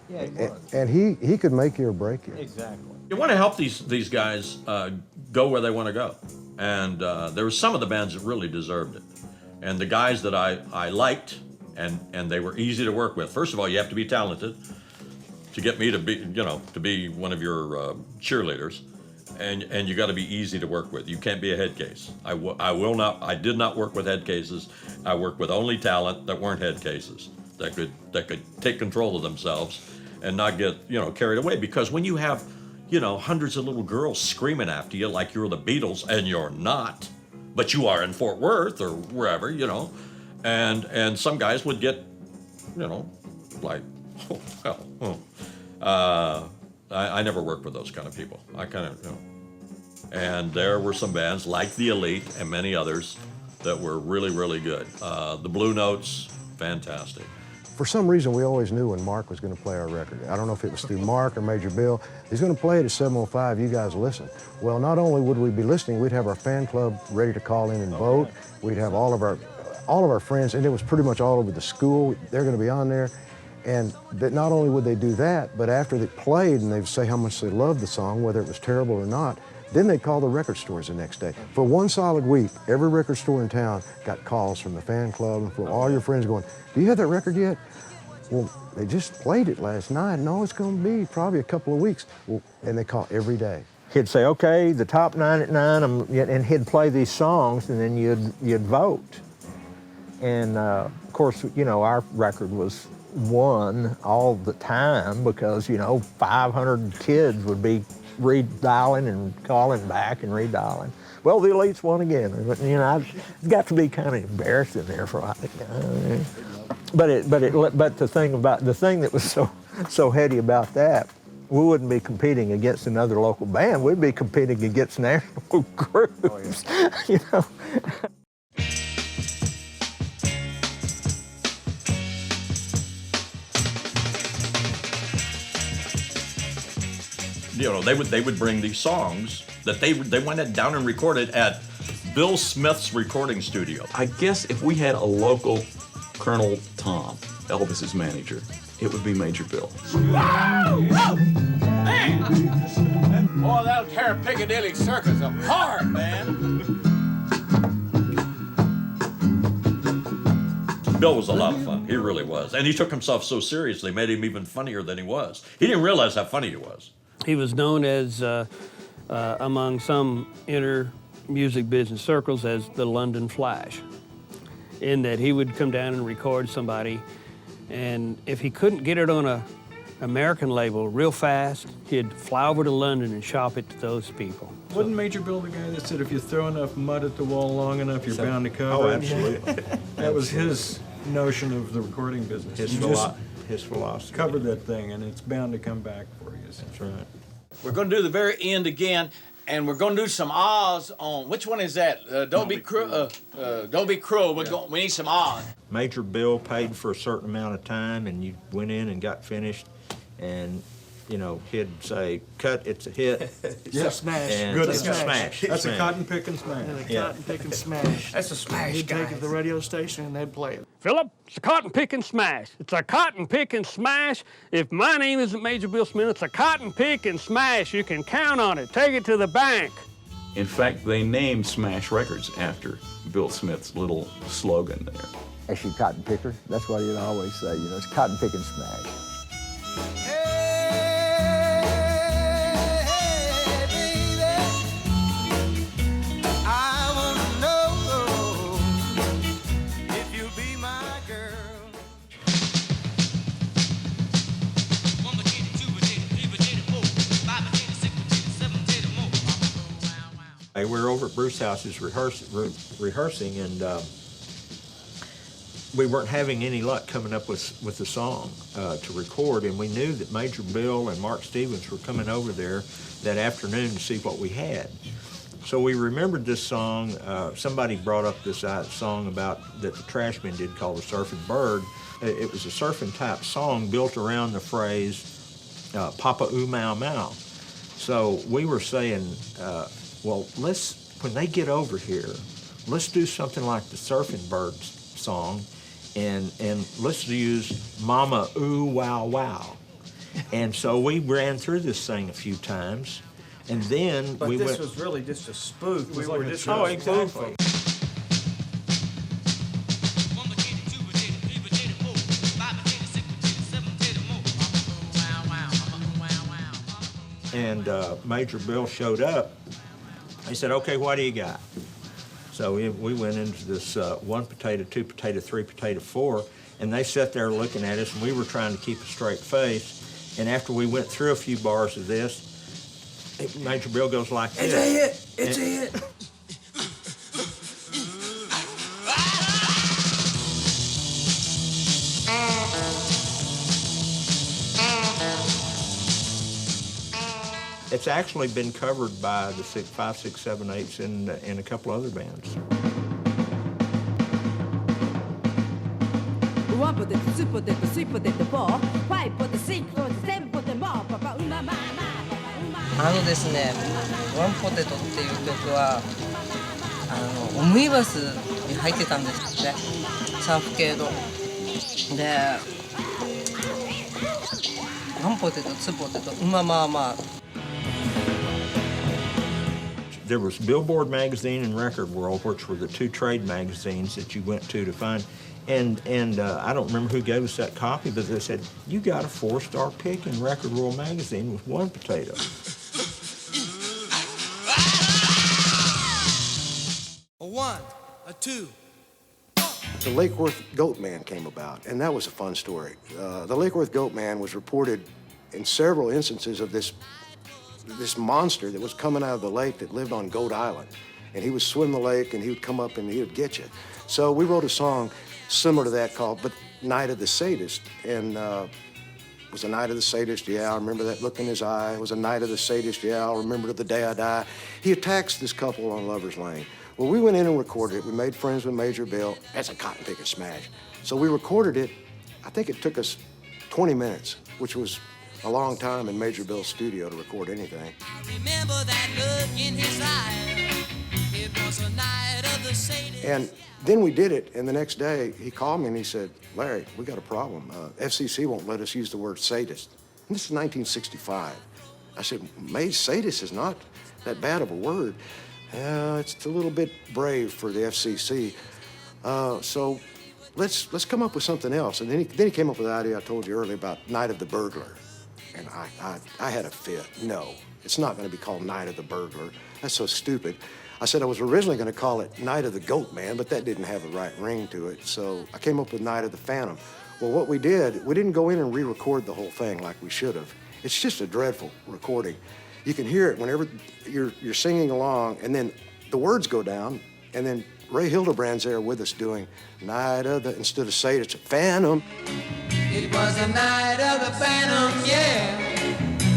[SPEAKER 18] Yeah, he was.
[SPEAKER 10] And he could make you or break you.
[SPEAKER 18] Exactly. You want to help these guys go where they want to go, and there were some of the bands that really deserved it, and the guys that I liked, and they were easy to work with. First of all, you have to be talented to get me to be one of your cheerleaders, and you got to be easy to work with. You can't be a head case. I did not work with head cases. I worked with only talent that weren't head cases, that could take control of themselves and not get carried away. Because when you have hundreds of little girls screaming after you like you're the Beatles, and you're not, but you are in Fort Worth or wherever, and some guys would get like, oh, hell. I never worked with those kind of people. I kind of, and there were some bands like The Elite and many others that were really, really good. The Blue Notes, fantastic.
[SPEAKER 10] For some reason, we always knew when Mark was going to play our record. I don't know if it was through Mark or Major Bill. He's going to play it at 7:05. You guys listen. Well, not only would we be listening, we'd have our fan club ready to call in and vote. We'd have all of our friends, and it was pretty much all over the school. They're going to be on there. And that not only would they do that, but after they played and they'd say how much they loved the song, whether it was terrible or not, then they'd call the record stores the next day. For one solid week, every record store in town got calls from the fan club and from all your friends going, do you have that record yet? Well, they just played it last night. No, it's going to be probably a couple of weeks. Well, and they call every day.
[SPEAKER 3] He'd say, okay, the top 9 at 9, and he'd play these songs, and then you'd vote. And of course, our record was won all the time because 500 kids would be redialing and calling back and redialing. Well, the Elites won again. I've got to be kind of embarrassed in there for a while. But the thing that was so heady about that, we wouldn't be competing against another local band. We'd be competing against national groups. Oh, yeah.
[SPEAKER 18] They would bring these songs that they went down and recorded at Bill Smith's recording studio.
[SPEAKER 1] I guess if we had a local Colonel Tom, Elvis's manager, it would be Major Bill.
[SPEAKER 6] Man! Boy, that'll tear Piccadilly Circus apart, man.
[SPEAKER 18] Bill was a lot of fun. He really was. And he took himself so seriously, made him even funnier than he was. He didn't realize how funny he was.
[SPEAKER 20] He was known as, among some inner music business circles, as the London Flash, in that he would come down and record somebody, and if he couldn't get it on a American label real fast, he'd fly over to London and shop it to those people.
[SPEAKER 21] Wasn't Major Bill the guy that said if you throw enough mud at the wall long enough, you're bound to cover
[SPEAKER 3] Oh,
[SPEAKER 21] it?
[SPEAKER 3] absolutely.
[SPEAKER 21] That was his notion of the recording business.
[SPEAKER 3] His
[SPEAKER 21] You just
[SPEAKER 3] philosophy.
[SPEAKER 21] cover that thing, and it's bound to come back for you.
[SPEAKER 3] That's right.
[SPEAKER 6] We're going to do the very end again, and we're going to do some ahs on, which one is that? Don't be cruel. We need some ahs.
[SPEAKER 3] Major Bill paid for a certain amount of time, and you went in and got finished, and he'd say, cut, it's a hit.
[SPEAKER 13] Yeah, smash.
[SPEAKER 3] And
[SPEAKER 13] Good
[SPEAKER 3] it's a
[SPEAKER 13] smash.
[SPEAKER 3] smash.
[SPEAKER 21] That's a cotton picking smash.
[SPEAKER 13] Yeah, cotton picking smash.
[SPEAKER 25] That's a smash,
[SPEAKER 13] He'd take it
[SPEAKER 25] guys.
[SPEAKER 13] to the radio station and they'd play it.
[SPEAKER 20] Philip, it's a cotton picking smash. It's a cotton picking smash. If my name isn't Major Bill Smith, it's a cotton picking smash. You can count on it. Take it to the bank.
[SPEAKER 1] In fact, they named Smash Records after Bill Smith's little slogan there.
[SPEAKER 9] Actually, cotton picker. That's what he'd always say. It's cotton picking smash.
[SPEAKER 3] We were over at Bruce House's rehearsing, and we weren't having any luck coming up with the song to record, and we knew that Major Bill and Mark Stevens were coming over there that afternoon to see what we had. So we remembered this song. Somebody brought up this song that the Trashmen did called the Surfin Bird. It was a surfing type song built around the phrase Papa Ooh Mau Mau. So we were saying, well, let's when they get over here, let's do something like the Surfin Bird song, and let's use Mama Ooh Wow Wow. And so we ran through this thing a few times, and then
[SPEAKER 25] But
[SPEAKER 3] we
[SPEAKER 25] this
[SPEAKER 3] went.
[SPEAKER 25] was really just a spoof.
[SPEAKER 3] We
[SPEAKER 25] It was
[SPEAKER 3] were
[SPEAKER 25] like a
[SPEAKER 3] just
[SPEAKER 25] true
[SPEAKER 3] exactly.
[SPEAKER 25] spoof.
[SPEAKER 3] And Major Bill showed up. He said, "Okay, what do you got?" So we went into this 1 potato, 2 potato, 3 potato, 4, and they sat there looking at us, and we were trying to keep a straight face. And after we went through a few bars of this, Major Bill goes like this.
[SPEAKER 25] It's a hit! It's a hit!
[SPEAKER 3] It's actually been covered by the 5, 6, 7, 8s and a couple other bands.
[SPEAKER 7] 1 potato, 2 potato, 3 potato, 4 5 potato, 6 potato, 7 potato, more パパうまま
[SPEAKER 8] ですね、ワンポテトっていう曲はオムニバスに入ってたんですって、サーフ系の。で、ワンポテト、ツーポテト、うままあまあ。
[SPEAKER 3] There was Billboard Magazine and Record World, which were the 2 trade magazines that you went to find. And I don't remember who gave us that copy, but they said, "You got a 4-star pick in Record World Magazine with 1 potato."
[SPEAKER 11] A 1, a 2.
[SPEAKER 10] The Lake Worth Goatman came about, and that was a fun story. The Lake Worth Goatman was reported in several instances of this monster that was coming out of the lake that lived on Goat Island. And he would swim the lake, and he would come up and he would get you. So we wrote a song similar to that called Night of the Sadist. And was a night of the sadist, yeah, I remember that look in his eye. It was a night of the sadist, yeah, I'll remember the day I die. He attacks this couple on Lover's Lane. Well, we went in and recorded it. We made friends with Major Bill. That's a cotton picking smash. So we recorded it. I think it took us 20 minutes, which was a long time in Major Bill's studio to record anything.
[SPEAKER 11] Remember that look in his eye. It was a night of the sadist.
[SPEAKER 10] And then we did it, and the next day he called me and he said, "Larry, we got a problem. FCC won't let us use the word sadist." And this is 1965. I said, "Sadist is not that bad of a word. It's a little bit brave for the FCC. So let's come up with something else." And then he came up with the idea I told you earlier about Night of the Burglar. And I had a fit. No, it's not going to be called Night of the Burglar. That's so stupid. I said I was originally going to call it Night of the Goatman, but that didn't have the right ring to it. So I came up with Night of the Phantom. Well, what we didn't go in and re-record the whole thing like we should have. It's just a dreadful recording. You can hear it whenever you're singing along, and then the words go down, and then Ray Hildebrand's there with us doing Night of the, instead of Sadist, Phantom.
[SPEAKER 11] It was the night of the phantom, yeah.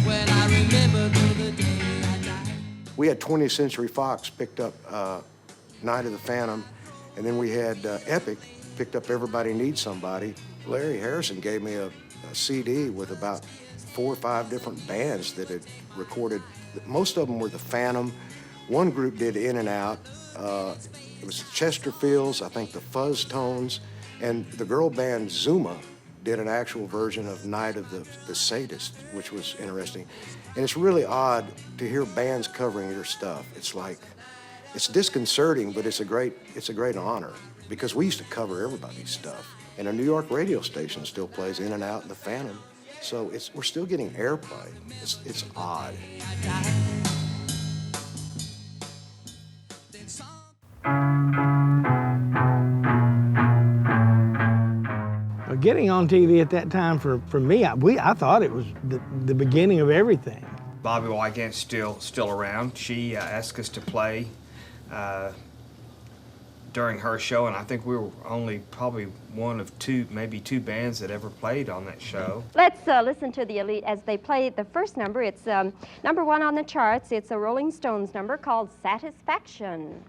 [SPEAKER 11] When I remember the day I died.
[SPEAKER 10] We had 20th Century Fox picked up Night of the Phantom, and then we had Epic picked up Everybody Needs Somebody. Larry Harrison gave me a CD with about 4 or 5 different bands that had recorded. Most of them were the Phantom. One group did In and Out. It was Chesterfields, I think the Fuzz Tones, and the girl band Zuma did an actual version of Night of the Sadist, which was interesting. And it's really odd to hear bands covering your stuff. It's like, it's disconcerting, but it's a great honor, because we used to cover everybody's stuff. And a New York radio station still plays In and Out and the Phantom. So we're still getting airplay. It's odd.
[SPEAKER 14] Getting on TV at that time for me, I thought it was the beginning of everything.
[SPEAKER 25] Bobby Wygant's still around. She asked us to play during her show, and I think we were only probably one of maybe two bands that ever played on that show.
[SPEAKER 12] Let's listen to the Elite as they play the first number. It's number 1 on the charts. It's a Rolling Stones number called Satisfaction.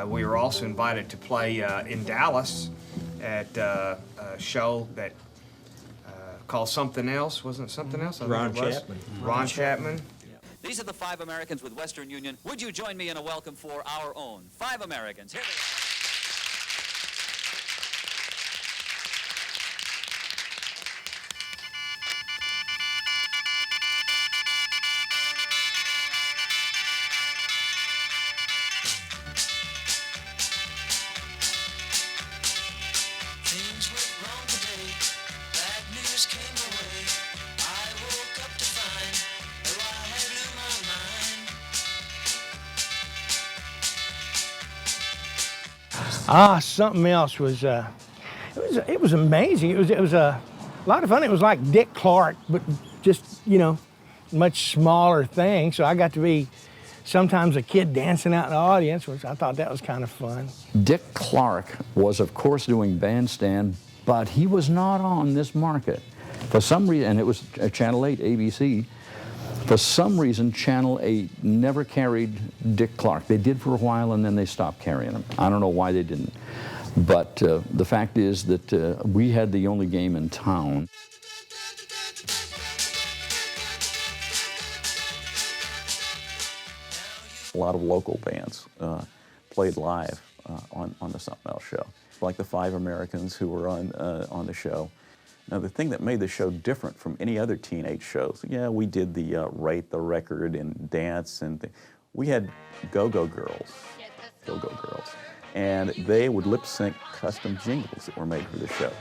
[SPEAKER 25] We were also invited to play in Dallas at a show that called Something Else. Wasn't it Something Else? I think
[SPEAKER 3] Ron
[SPEAKER 25] it was.
[SPEAKER 3] Chapman.
[SPEAKER 25] Ron Chapman.
[SPEAKER 2] These are the 5 Americans with Western Union. Would you join me in a welcome for our own 5 Americans? Here they are.
[SPEAKER 11] Things went wrong today. Bad news came my way. I woke up to find that I had blew my mind.
[SPEAKER 14] Something else was, it was amazing. It was a lot of fun. It was like Dick Clark, but just, you know, much smaller thing. So I got to be sometimes a kid dancing out in the audience, which I thought that was kind of fun.
[SPEAKER 15] Dick Clark was, of course, doing bandstand, but he was not on this market. For some reason, and it was Channel 8, ABC, for some reason, Channel 8 never carried Dick Clark. They did for a while, and then they stopped carrying him. I don't know why they didn't. But the fact is that we had the only game in town.
[SPEAKER 1] A lot of local bands played live on the Something Else show, like the 5 Americans who were on the show. Now, the thing that made the show different from any other teenage shows, yeah, we did the Rate the Record and dance, and we had Go-Go girls, and they would lip sync custom jingles that were made for the show.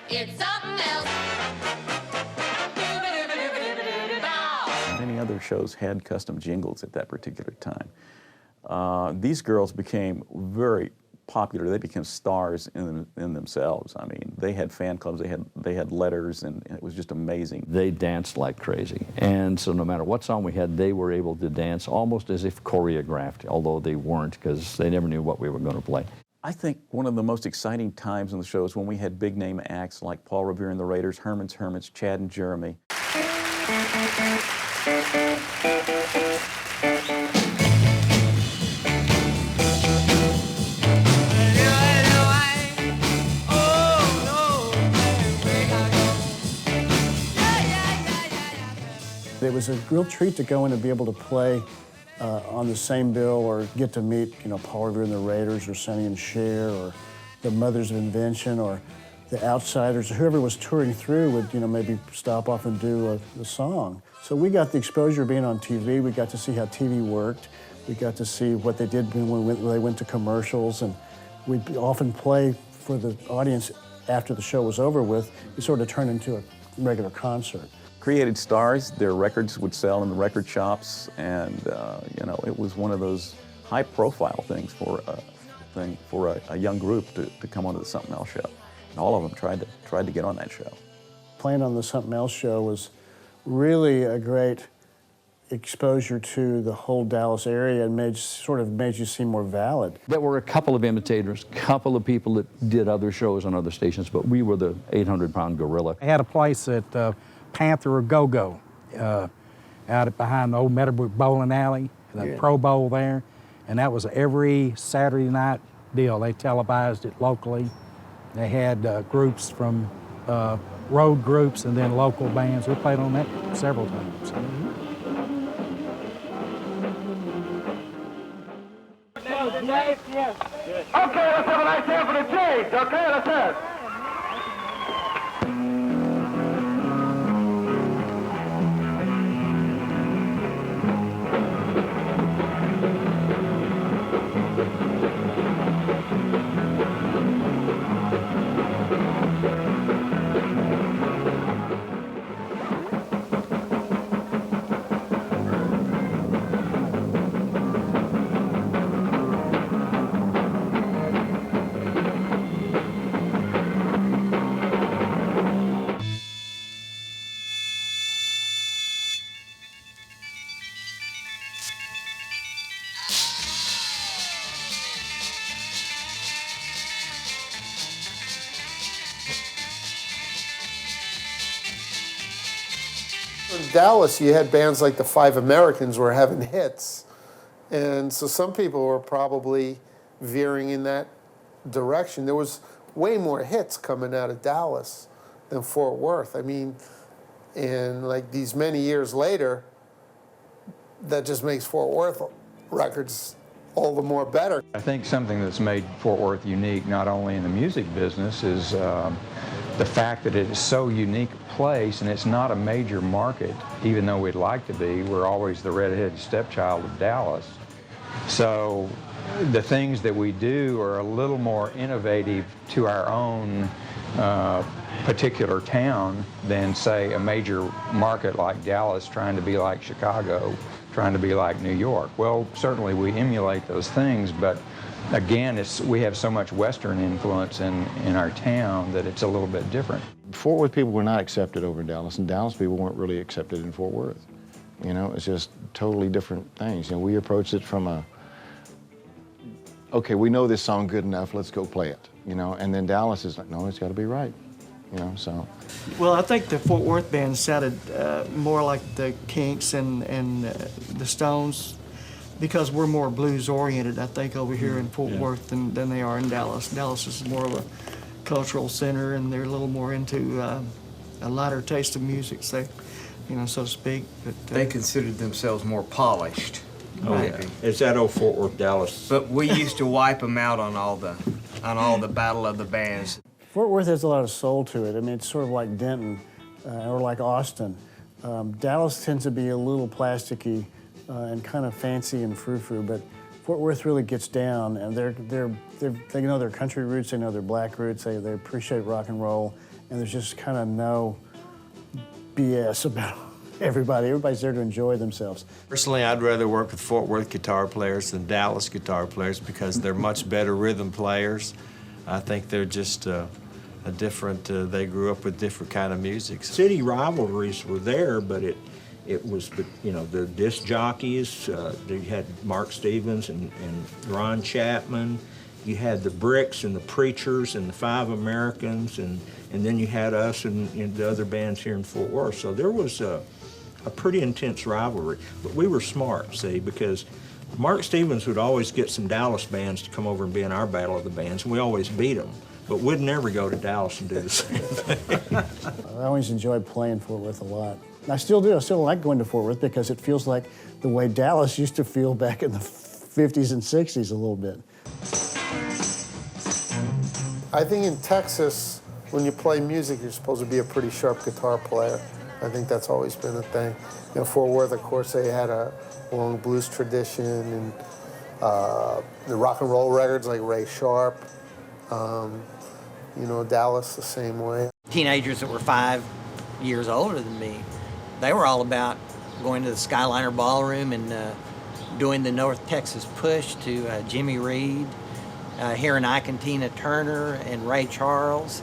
[SPEAKER 11] It's something else.
[SPEAKER 1] Many other shows had custom jingles at that particular time. These girls became very popular. They became stars in themselves. I mean, they had fan clubs, they had letters, and it was just amazing.
[SPEAKER 15] They danced like crazy. And so no matter what song we had, they were able to dance almost as if choreographed, although they weren't, because they never knew what we were going to play.
[SPEAKER 1] I think one of the most exciting times in the show is when we had big name acts like Paul Revere and the Raiders, Herman's Hermits, Chad and Jeremy.
[SPEAKER 16] It was a real treat to go in and be able to play on the same bill or get to meet, you know, Paul Revere and the Raiders or Sonny and Cher or the Mothers of Invention or the Outsiders. Whoever was touring through would, you know, maybe stop off and do a song. So we got the exposure of being on TV. We got to see how TV worked. We got to see what they did when they went to commercials, and we'd often play for the audience after the show was over with. It sort of turned into a regular concert.
[SPEAKER 1] Created stars, their records would sell in the record shops, and you know, it was one of those high-profile things for a young group to come onto the Something Else show. And all of them tried to get on that show.
[SPEAKER 16] Playing on the Something Else show was really a great exposure to the whole Dallas area and sort of made you seem more valid.
[SPEAKER 15] There were a couple of imitators, a couple of people that did other shows on other stations, but we were the 800-pound gorilla.
[SPEAKER 17] I had a place at Panther A-Go-Go out behind the old Meadowbrook Bowling Alley, the Pro Bowl there, and that was every Saturday night deal. They televised it locally. They had groups from road groups and then local bands. We played on that several times.
[SPEAKER 11] Okay, let's have a nice hand for the Jays. Okay, let's have it.
[SPEAKER 19] In Dallas, you had bands like the 5 Americans were having hits. And so some people were probably veering in that direction. There was way more hits coming out of Dallas than Fort Worth. I mean, and like these many years later, that just makes Fort Worth records all the more better.
[SPEAKER 4] I think something that's made Fort Worth unique, not only in the music business, is the fact that it is so unique a place, and it's not a major market, even though we'd like to be. We're always the redheaded stepchild of Dallas. So the things that we do are a little more innovative to our own particular town than, say, a major market like Dallas trying to be like Chicago, trying to be like New York. Well, certainly we emulate those things, but again, we have so much Western influence in our town that it's a little bit different.
[SPEAKER 5] Fort Worth people were not accepted over in Dallas, and Dallas people weren't really accepted in Fort Worth. You know, it's just totally different things. You know, we approached it from okay, we know this song good enough, let's go play it. You know, and then Dallas is like, no, it's got to be right. You know, so.
[SPEAKER 13] Well, I think the Fort Worth band sounded more like the Kinks and the Stones, because we're more blues oriented, I think, over here in Fort Worth than they are in Dallas. Dallas is more of a cultural center, and they're a little more into a lighter taste of music, so to speak. But
[SPEAKER 25] they considered themselves more polished.
[SPEAKER 3] Oh, yeah. It's that old Fort Worth, Dallas.
[SPEAKER 25] But we used to wipe them out on all the battle of the bands.
[SPEAKER 16] Fort Worth has a lot of soul to it. I mean, it's sort of like Denton or like Austin. Dallas tends to be a little plasticky and kind of fancy and frou-frou, but Fort Worth really gets down, and they know their country roots, they know their black roots, they appreciate rock and roll, and there's just kind of no BS about everybody. Everybody's there to enjoy themselves.
[SPEAKER 25] Personally, I'd rather work with Fort Worth guitar players than Dallas guitar players because they're much better rhythm players. I think they're just a different, they grew up with different kind of music.
[SPEAKER 3] City rivalries were there, but it was, the disc jockeys. You had Mark Stevens and Ron Chapman. You had the Bricks and the Preachers and the Five Americans, and then you had us and the other bands here in Fort Worth. So there was a pretty intense rivalry. But we were smart, see, because Mark Stevens would always get some Dallas bands to come over and be in our battle of the bands, and we always beat them. But we'd never go to Dallas and do the same thing.
[SPEAKER 16] I always enjoyed playing Fort Worth a lot. I still do. I still like going to Fort Worth because it feels like the way Dallas used to feel back in the 50s and 60s a little bit.
[SPEAKER 19] I think in Texas, when you play music, you're supposed to be a pretty sharp guitar player. I think that's always been a thing. Fort Worth, of course, they had a long blues tradition, and the rock and roll records like Ray Sharpe. Dallas the same way.
[SPEAKER 22] Teenagers that were 5 years older than me, they were all about going to the Skyliner Ballroom and doing the North Texas Push to Jimmy Reed, hearing Ike and Tina Turner and Ray Charles.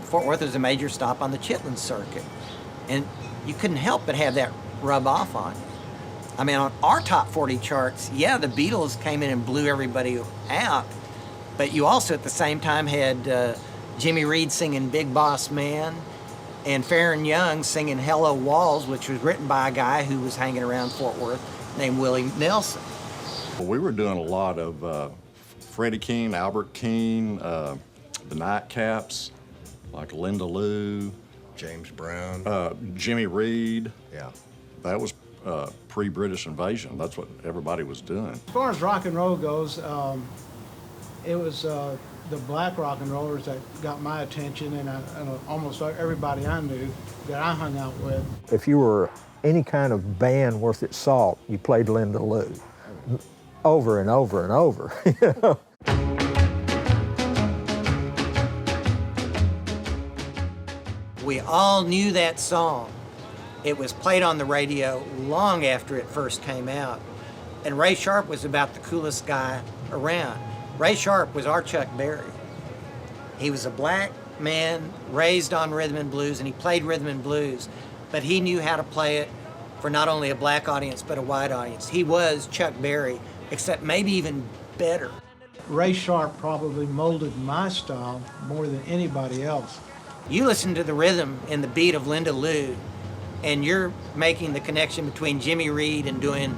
[SPEAKER 22] Fort Worth was a major stop on the Chitlin Circuit. And you couldn't help but have that rub off on you. I mean, on our top 40 charts, the Beatles came in and blew everybody out, but you also at the same time had Jimmy Reed singing Big Boss Man and Farron Young singing Hello Walls, which was written by a guy who was hanging around Fort Worth named Willie Nelson.
[SPEAKER 23] Well, we were doing a lot of Freddie King, Albert King, the Nightcaps, like Linda Lou,
[SPEAKER 10] James Brown,
[SPEAKER 23] Jimmy Reed.
[SPEAKER 10] Yeah.
[SPEAKER 23] That was pre-British invasion. That's what everybody was doing.
[SPEAKER 14] As far as rock and roll goes, it was the black rock and rollers that got my attention, and almost everybody I knew that I hung out with.
[SPEAKER 24] If you were any kind of band worth its salt, you played Linda Lou over and over and over.
[SPEAKER 22] We all knew that song. It was played on the radio long after it first came out. And Ray Sharpe was about the coolest guy around. Ray Sharpe was our Chuck Berry. He was a black man raised on rhythm and blues, and he played rhythm and blues, but he knew how to play it for not only a black audience, but a white audience. He was Chuck Berry, except maybe even better.
[SPEAKER 14] Ray Sharpe probably molded my style more than anybody else.
[SPEAKER 22] You listen to the rhythm and the beat of Linda Lou, and you're making the connection between Jimmy Reed and doing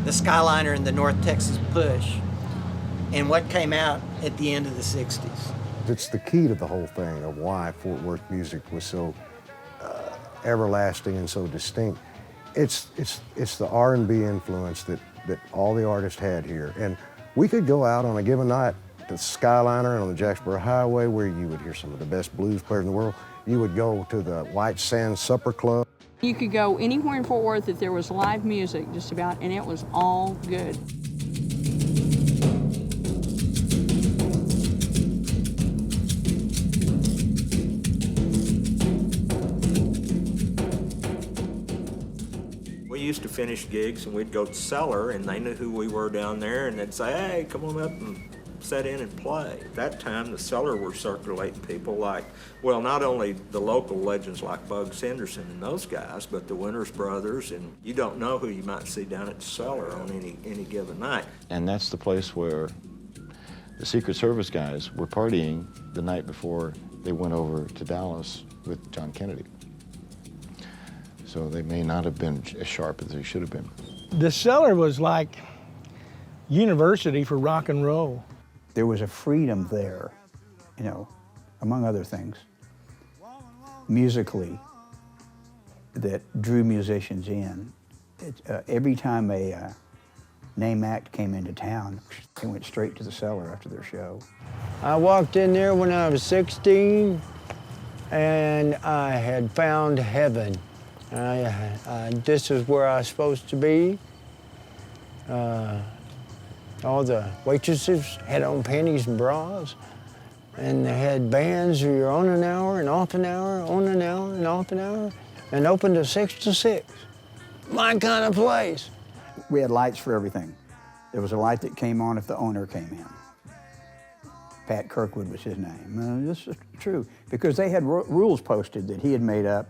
[SPEAKER 22] the Skyliner and the North Texas Push and what came out at the end of the 60s.
[SPEAKER 10] It's the key to the whole thing of why Fort Worth music was so everlasting and so distinct. It's the R&B influence that all the artists had here. And we could go out on a given night to Skyliner and on the Jacksboro Highway where you would hear some of the best blues players in the world. You would go to the White Sands Supper Club.
[SPEAKER 6] You could go anywhere in Fort Worth if there was live music, just about, and it was all good.
[SPEAKER 3] We used to finish gigs and we'd go to Cellar and they knew who we were down there and they'd say, hey, come on up and set in and play. At that time, the Cellar were circulating people like, well, not only the local legends like Bugs Henderson and those guys, but the Winters Brothers, and you don't know who you might see down at the Cellar on any given night.
[SPEAKER 5] And that's the place where the Secret Service guys were partying the night before they went over to Dallas with John Kennedy. So they may not have been as sharp as they should have been.
[SPEAKER 14] The Cellar was like university for rock and roll.
[SPEAKER 9] There was a freedom there, you know, among other things, musically, that drew musicians in. Every time a name act came into town, they went straight to the Cellar after their show.
[SPEAKER 18] I walked in there when I was 16, and I had found heaven. This is where I was supposed to be. All the waitresses had on panties and bras, and they had bands where you're on an hour and off an hour, on an hour and off an hour, and open to 6 to 6. My kind of place.
[SPEAKER 9] We had lights for everything. There was a light that came on if the owner came in. Pat Kirkwood was his name. This is true, because they had rules posted that he had made up.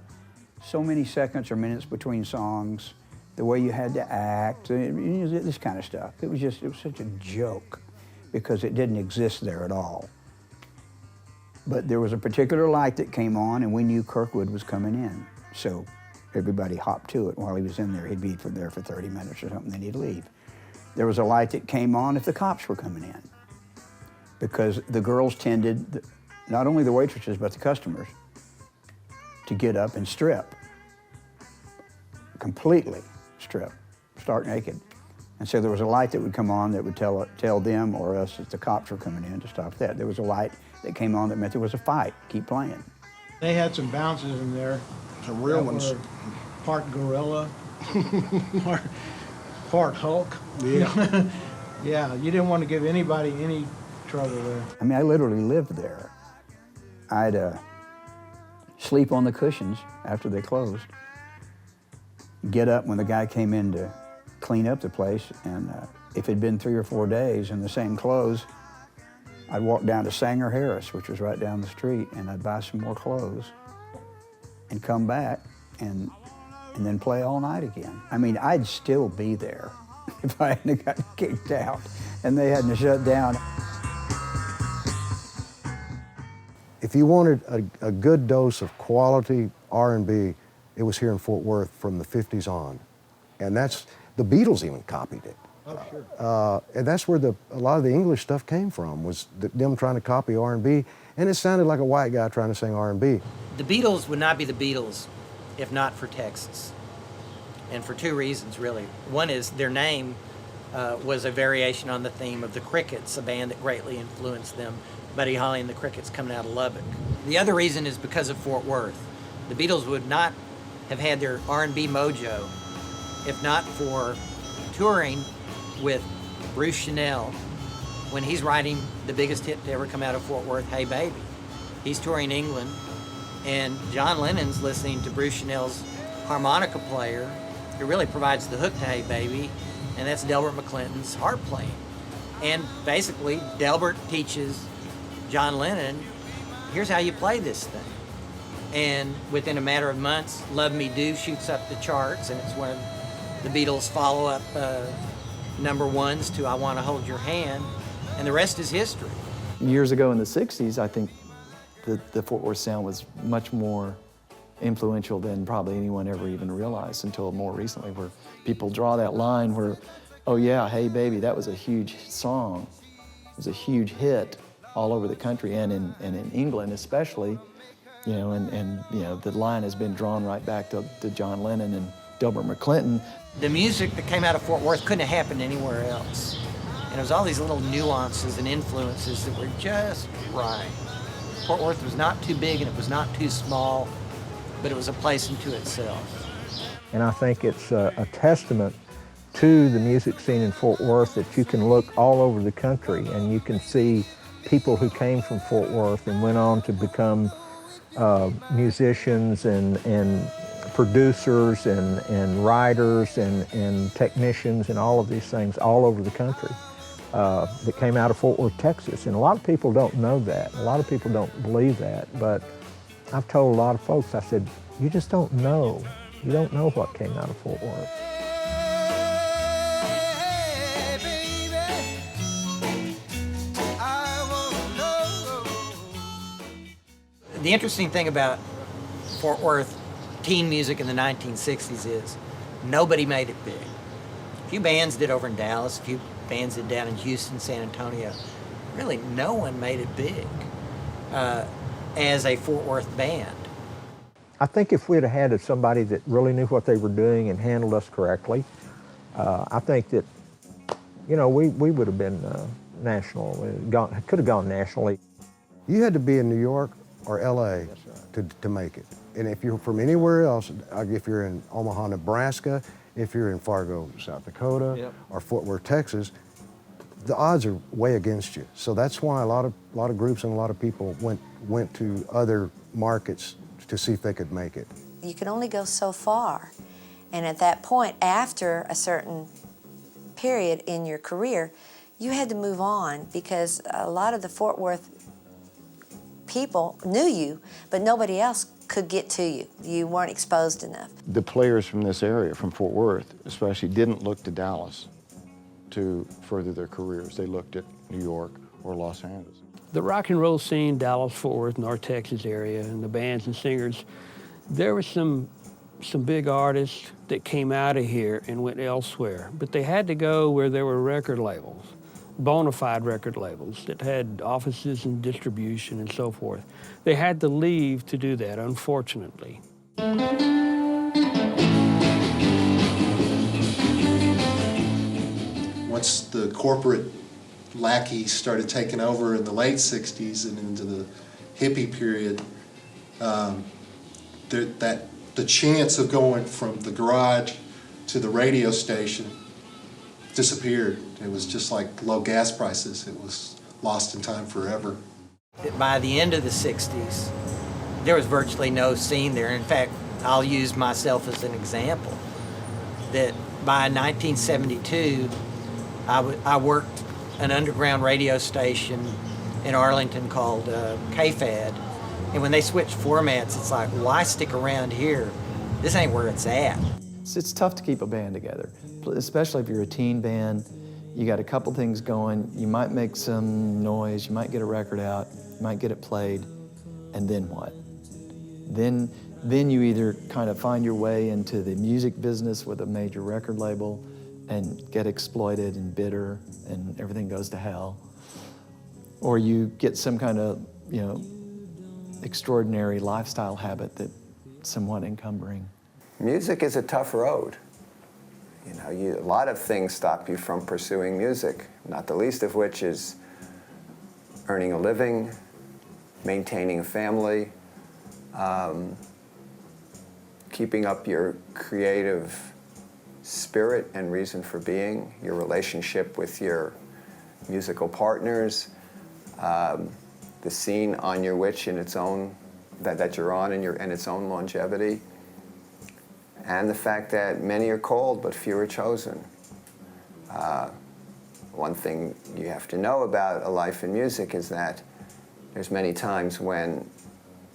[SPEAKER 9] So many seconds or minutes between songs, the way you had to act, this kind of stuff. It was such a joke because it didn't exist there at all. But there was a particular light that came on and we knew Kirkwood was coming in. So everybody hopped to it while he was in there. He'd be there for 30 minutes or something, then he'd leave. There was a light that came on if the cops were coming in because the girls tended, not only the waitresses, but the customers, to get up and strip, completely strip, stark naked. And so there was a light that would come on that would tell them or us that the cops were coming in to stop that. There was a light that came on that meant there was a fight, keep playing.
[SPEAKER 14] They had some bounces in there.
[SPEAKER 10] Some real ones.
[SPEAKER 14] Part gorilla, part Hulk. Yeah. Yeah, you didn't want to give anybody any trouble there.
[SPEAKER 9] I mean, I literally lived there. I'd sleep on the cushions after they closed, get up when the guy came in to clean up the place, and if it'd been 3 or 4 days in the same clothes, I'd walk down to Sanger Harris, which was right down the street, and I'd buy some more clothes and come back and then play all night again. I mean, I'd still be there if I hadn't gotten kicked out and they hadn't shut down.
[SPEAKER 10] If you wanted a good dose of quality R&B, it was here in Fort Worth from the 50s on. And that's, the Beatles even copied it.
[SPEAKER 14] Oh, sure.
[SPEAKER 10] And that's where a lot of the English stuff came from, was them trying to copy R&B, and it sounded like a white guy trying to sing R&B.
[SPEAKER 22] The Beatles would not be the Beatles if not for Texas. And for 2 reasons, really. One is their name was a variation on the theme of the Crickets, a band that greatly influenced them. Buddy Holly and the Crickets coming out of Lubbock. The other reason is because of Fort Worth. The Beatles would not have had their R&B mojo if not for touring with Bruce Chanel when he's writing the biggest hit to ever come out of Fort Worth, Hey Baby. He's touring England, and John Lennon's listening to Bruce Chanel's harmonica player, who really provides the hook to Hey Baby, and that's Delbert McClinton's harp playing. And basically, Delbert teaches John Lennon, here's how you play this thing. And within a matter of months, Love Me Do shoots up the charts, and it's one of the Beatles' follow-up number ones to I Want to Hold Your Hand, and the rest is history.
[SPEAKER 20] Years ago in the 60s, I think the Fort Worth sound was much more influential than probably anyone ever even realized until more recently, where people draw that line where, oh yeah, Hey Baby, that was a huge song. It was a huge hit. all over the country and in England especially, you know, and you know, the line has been drawn right back to John Lennon and Delbert McClinton.
[SPEAKER 22] The music that came out of Fort Worth couldn't have happened anywhere else. And it was all these little nuances and influences that were just right. Fort Worth was not too big and it was not too small, but it was a place unto itself.
[SPEAKER 24] And I think it's a testament to the music scene in Fort Worth that you can look all over the country and you can see people who came from Fort Worth and went on to become musicians and producers and writers and technicians and all of these things all over the country that came out of Fort Worth, Texas. And a lot of people don't know that. A lot of people don't believe that. But I've told a lot of folks, I said, you just don't know. You don't know what came out of Fort Worth.
[SPEAKER 22] The interesting thing about Fort Worth teen music in the 1960s is nobody made it big. A few bands did over in Dallas, a few bands did down in Houston, San Antonio. Really, no one made it big as a Fort Worth band.
[SPEAKER 24] I think if we'd have had somebody that really knew what they were doing and handled us correctly, I think that, you know, we would have been national, could have gone nationally.
[SPEAKER 10] You had to be in New York or LA to make it. And if you're from anywhere else, if you're in Omaha, Nebraska, if you're in Fargo, South Dakota, or Fort Worth, Texas, the odds are way against you. So that's why a lot of groups and a lot of people went to other markets to see if they could make it.
[SPEAKER 2] You can only go so far. And at that point, after a certain period in your career, you had to move on because a lot of the Fort Worth people knew you, but nobody else could get to you. You weren't exposed enough.
[SPEAKER 5] The players from this area, from Fort Worth especially, didn't look to Dallas to further their careers. They looked at New York or Los Angeles.
[SPEAKER 7] The rock and roll scene, Dallas, Fort Worth, North Texas area, and the bands and singers, there were some big artists that came out of here and went elsewhere, but they had to go where there were record labels, bona fide record labels that had offices and distribution and so forth. They had to leave to do that, unfortunately.
[SPEAKER 8] Once the corporate lackeys started taking over in the late 60s and into the hippie period, the chance of going from the garage to the radio station disappeared. It was just like low gas prices. It was lost in time forever.
[SPEAKER 22] By the end of the 60s, there was virtually no scene there. In fact, I'll use myself as an example. That by 1972, I worked an underground radio station in Arlington called KFAD. And when they switched formats, it's like, why stick around here? This ain't where it's at.
[SPEAKER 20] It's tough to keep a band together, especially if you're a teen band. You got a couple things going. You might make some noise. You might get a record out. You might get it played. And then what? Then you either kind of find your way into the music business with a major record label and get exploited and bitter and everything goes to hell. Or you get some kind of, you know, extraordinary lifestyle habit that's somewhat encumbering.
[SPEAKER 12] Music is a tough road. You know, a lot of things stop you from pursuing music, not the least of which is earning a living, maintaining a family, keeping up your creative spirit and reason for being, your relationship with your musical partners, the scene on your which in its own, that you're on and its own longevity, and the fact that many are called but few are chosen. One thing you have to know about a life in music is that there's many times when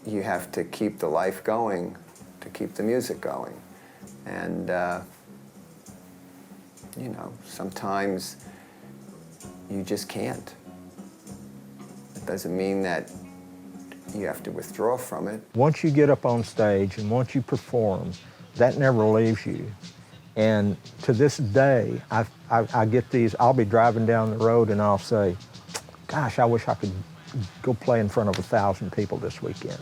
[SPEAKER 12] you have to keep the life going to keep the music going. And, you know, sometimes you just can't. It doesn't mean that you have to withdraw from it.
[SPEAKER 24] Once you get up on stage and once you perform, that never leaves you. And to this day, I get these, I'll be driving down the road and I'll say, gosh, I wish I could go play in front of 1,000 people this weekend.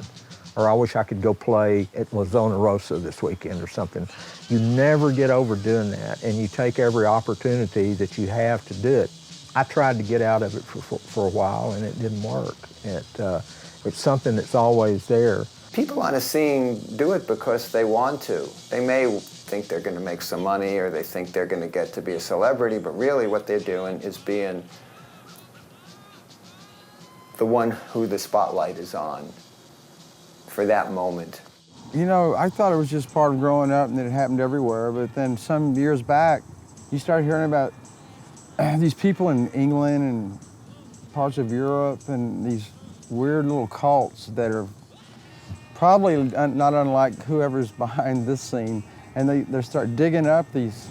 [SPEAKER 24] Or I wish I could go play at La Zona Rosa this weekend or something. You never get over doing that, and you take every opportunity that you have to do it. I tried to get out of it for a while, and it didn't work. It's something that's always there.
[SPEAKER 12] People on a scene do it because they want to. They may think they're going to make some money, or they think they're going to get to be a celebrity, but really what they're doing is being the one who the spotlight is on for that moment.
[SPEAKER 1] You know, I thought it was just part of growing up and that it happened everywhere, but then some years back, you start hearing about these people in England and parts of Europe and these weird little cults that are probably not unlike whoever's behind this scene, and they start digging up these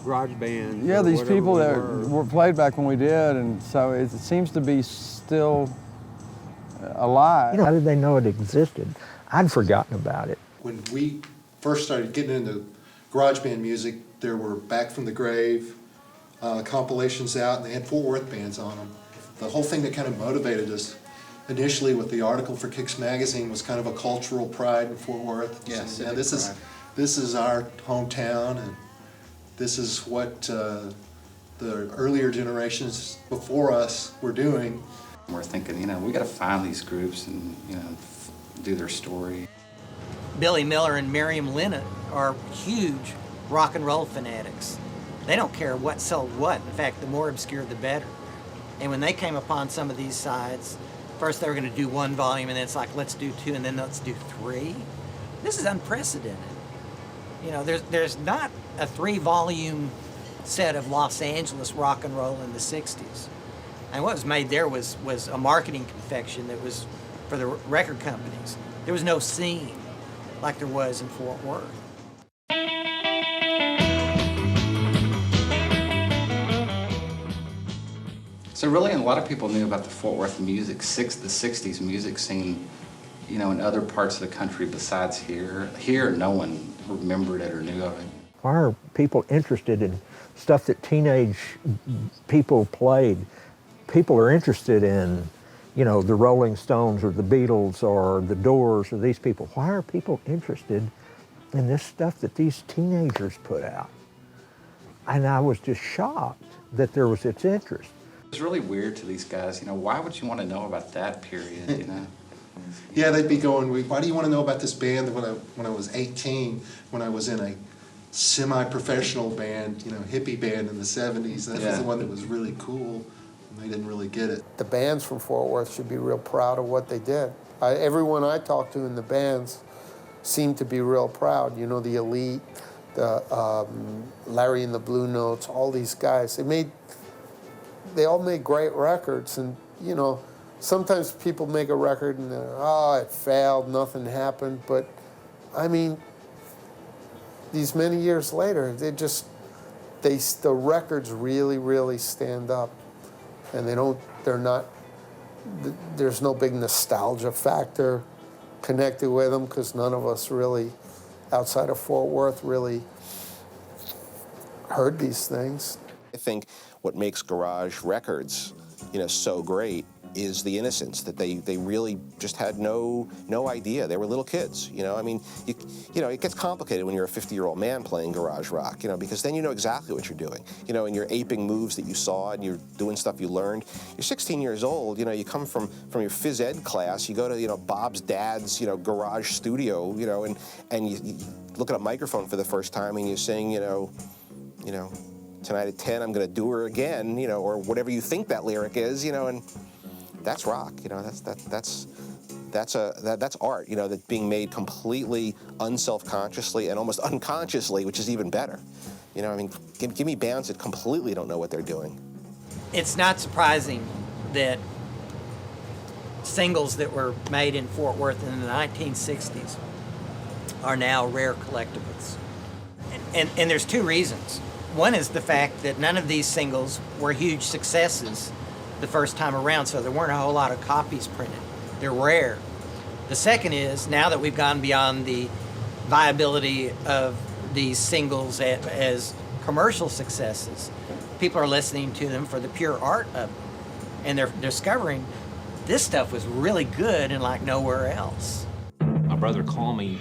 [SPEAKER 11] garage bands.
[SPEAKER 1] Yeah, these people that were played back when we did, and so it seems to be still alive.
[SPEAKER 24] You know, how did they know it existed? I'd forgotten about it.
[SPEAKER 8] When we first started getting into garage band music, there were Back from the Grave compilations out, and they had Fort Worth bands on them. The whole thing that kind of motivated us initially with the article for Kicks Magazine was kind of a cultural pride in Fort Worth.
[SPEAKER 11] Yes,
[SPEAKER 8] yeah, this is our hometown, and this is what the earlier generations before us were doing.
[SPEAKER 11] We're thinking, you know, we got to find these groups and, you know, do their story.
[SPEAKER 22] Billy Miller and Miriam Lynott are huge rock and roll fanatics. They don't care what sold what. In fact, the more obscure, the better. And when they came upon some of these sides, first they were going to do one volume, and then it's like, let's do two, and then let's do three. This is unprecedented. You know, there's not a 3-volume set of Los Angeles rock and roll in the 60s. And what was made there was a marketing confection that was for the record companies. There was no scene like there was in Fort Worth.
[SPEAKER 11] So really, a lot of people knew about the Fort Worth music, the 60s music scene, you know, in other parts of the country besides here. Here, no one remembered it or knew of it.
[SPEAKER 24] Why are people interested in stuff that teenage people played? People are interested in, you know, the Rolling Stones or the Beatles or the Doors or these people. Why are people interested in this stuff that these teenagers put out? And I was just shocked that there was its interest.
[SPEAKER 11] It was really weird to these guys, you know, why would you want to know about that period, you know?
[SPEAKER 8] Yeah, they'd be going, why do you want to know about this band when I was 18, when I was in a semi-professional band, you know, hippie band in the 70s. That was the one that was really cool, and they didn't really get it.
[SPEAKER 19] The bands from Fort Worth should be real proud of what they did. Everyone I talked to in the bands seemed to be real proud. You know, the Elite, the Larry and the Blue Notes, all these guys. They all made great records, and you know, sometimes people make a record and it failed, nothing happened. But I mean, these many years later, the records really, really stand up, and there's no big nostalgia factor connected with them, because none of us really, outside of Fort Worth, really heard these things.
[SPEAKER 15] I think what makes garage records, you know, so great is the innocence, that they really just had no idea. They were little kids, you know. I mean, you know, it gets complicated when you're a 50-year-old man playing garage rock, you know, because then you know exactly what you're doing, you know, and you're aping moves that you saw and you're doing stuff you learned. You're 16 years old, you know, you come from your phys ed class, you go to, you know, Bob's dad's, you know, garage studio, you know, and you look at a microphone for the first time and you sing, you know, tonight at 10 I'm gonna do her again, you know, or whatever you think that lyric is, you know, and that's rock, you know. That's art, you know, that's being made completely unselfconsciously and almost unconsciously, which is even better. You know, I mean, give me bands that completely don't know what they're doing.
[SPEAKER 22] It's not surprising that singles that were made in Fort Worth in the 1960s are now rare collectibles. And there's two reasons. One is the fact that none of these singles were huge successes the first time around, so there weren't a whole lot of copies printed. They're rare. The second is, now that we've gone beyond the viability of these singles as commercial successes, people are listening to them for the pure art of them. And they're discovering this stuff was really good and like nowhere else.
[SPEAKER 4] My brother called me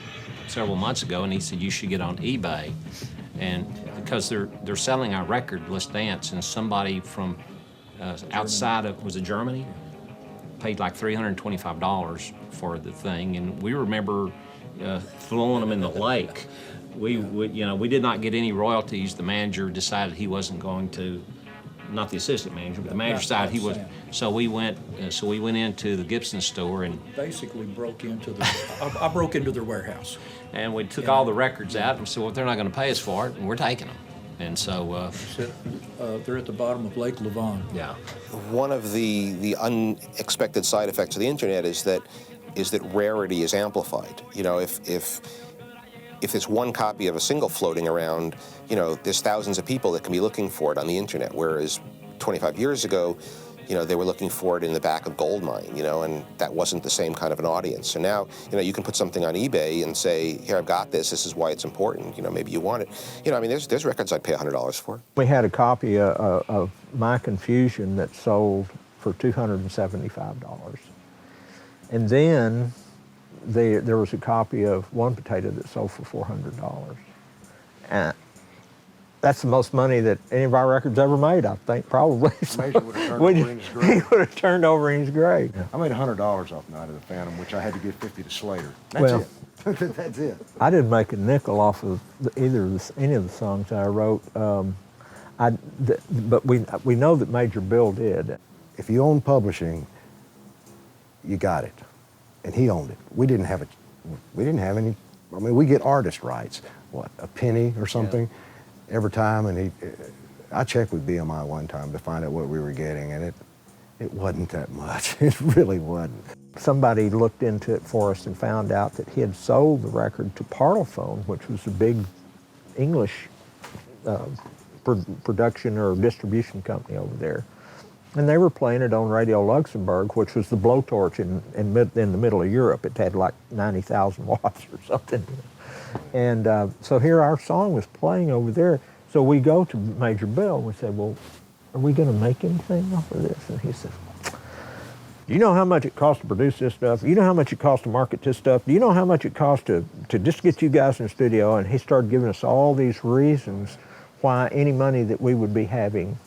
[SPEAKER 4] several months ago and he said, you should get on eBay. And because they're selling our record, Let's Dance, and somebody from outside of, was it Germany? Paid like $325 for the thing, and we remember throwing them in the lake. We did not get any royalties. The manager decided he wasn't going to, not the assistant manager, but the manager decided he was. So we went into the Gibson store and
[SPEAKER 13] basically broke into the. I broke into their warehouse.
[SPEAKER 4] And we took all the records out and said, well, they're not going to pay us for it, and we're taking them. And so
[SPEAKER 13] they're at the bottom of Lake Levon.
[SPEAKER 4] Yeah.
[SPEAKER 15] One of the unexpected side effects of the internet is that rarity is amplified. You know, if there's one copy of a single floating around, you know, there's thousands of people that can be looking for it on the internet, whereas 25 years ago, you know, they were looking for it in the back of gold mine, you know, and that wasn't the same kind of an audience. So now, you know, you can put something on eBay and say, here, I've got this. This is why it's important. You know, maybe you want it. You know, I mean, there's records I'd pay $100 for.
[SPEAKER 24] We had a copy of My Confusion that sold for $275. And then there was a copy of One Potato that sold for $400. And that's the most money that any of our records ever made, I think, probably.
[SPEAKER 5] Major would have turned over in his grave.
[SPEAKER 24] He would have turned over in his grave.
[SPEAKER 5] I made $100 off Night of the Phantom, which I had to give 50 to Slater. That's
[SPEAKER 24] Well,
[SPEAKER 5] it. That's it.
[SPEAKER 24] I didn't make a nickel off of any of the songs I wrote, but we know that Major Bill did.
[SPEAKER 10] If you own publishing, you got it. And he owned it. We didn't have any, I mean, we get artist rights, what, a penny or something every time, and I checked with BMI one time to find out what we were getting, and it wasn't that much. It really wasn't.
[SPEAKER 24] Somebody looked into it for us and found out that he had sold the record to Parlophone, which was a big English production or distribution company over there. And they were playing it on Radio Luxembourg, which was the blowtorch in the middle of Europe. It had like 90,000 watts or something. And so here our song was playing over there. So we go to Major Bill and we say, well, are we going to make anything off of this? And he says, you know how much it costs to produce this stuff? You know how much it costs to market this stuff? Do you know how much it costs to just get you guys in the studio? And he started giving us all these reasons why any money that we would be having,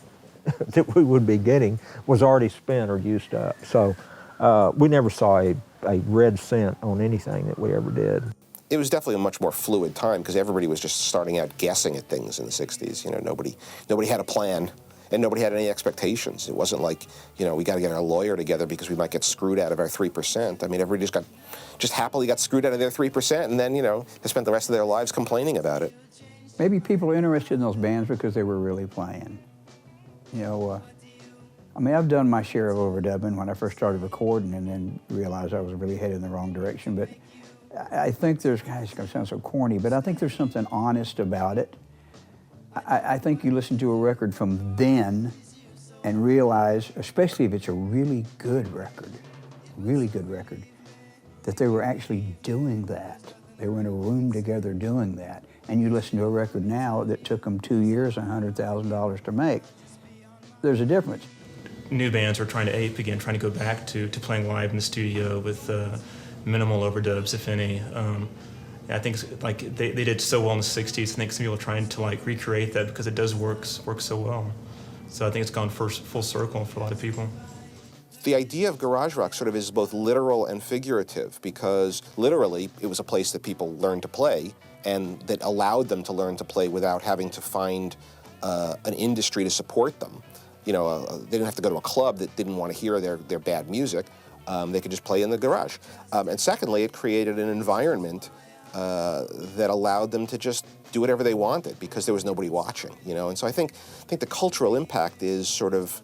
[SPEAKER 24] that we would be getting, was already spent or used up. So we never saw a red cent on anything that we ever did.
[SPEAKER 15] It was definitely a much more fluid time because everybody was just starting out guessing at things in the 60s. You know, nobody had a plan and nobody had any expectations. It wasn't like, you know, we got to get our lawyer together because we might get screwed out of our 3%. I mean, everybody just happily got screwed out of their 3%, and then, you know, they spent the rest of their lives complaining about it.
[SPEAKER 9] Maybe people are interested in those bands because they were really playing. You know, I mean, I've done my share of overdubbing when I first started recording and then realized I was really headed in the wrong direction. But I think it's going to sound so corny, but I think there's something honest about it. I think you listen to a record from then and realize, especially if it's a really good record, that they were actually doing that. They were in a room together doing that. And you listen to a record now that took them 2 years, $100,000 to make. There's a difference.
[SPEAKER 17] New bands are trying to ape again, trying to go back to playing live in the studio with minimal overdubs, if any. I think like they did so well in the 60s. I think some people are trying to like recreate that because it does work so well. So I think it's gone full circle for a lot of people.
[SPEAKER 15] The idea of garage rock sort of is both literal and figurative because literally it was a place that people learned to play and that allowed them to learn to play without having to find an industry to support them. You know, they didn't have to go to a club that didn't want to hear their bad music. They could just play in the garage. And secondly, it created an environment that allowed them to just do whatever they wanted because there was nobody watching, you know. And so I think the cultural impact is sort of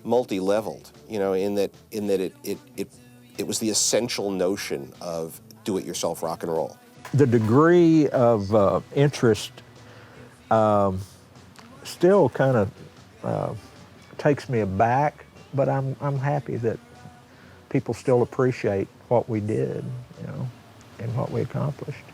[SPEAKER 15] multi-leveled, you know, in that it was the essential notion of do-it-yourself rock and roll.
[SPEAKER 24] The degree of interest still kind of takes me aback, but I'm happy that people still appreciate what we did, you know, and what we accomplished.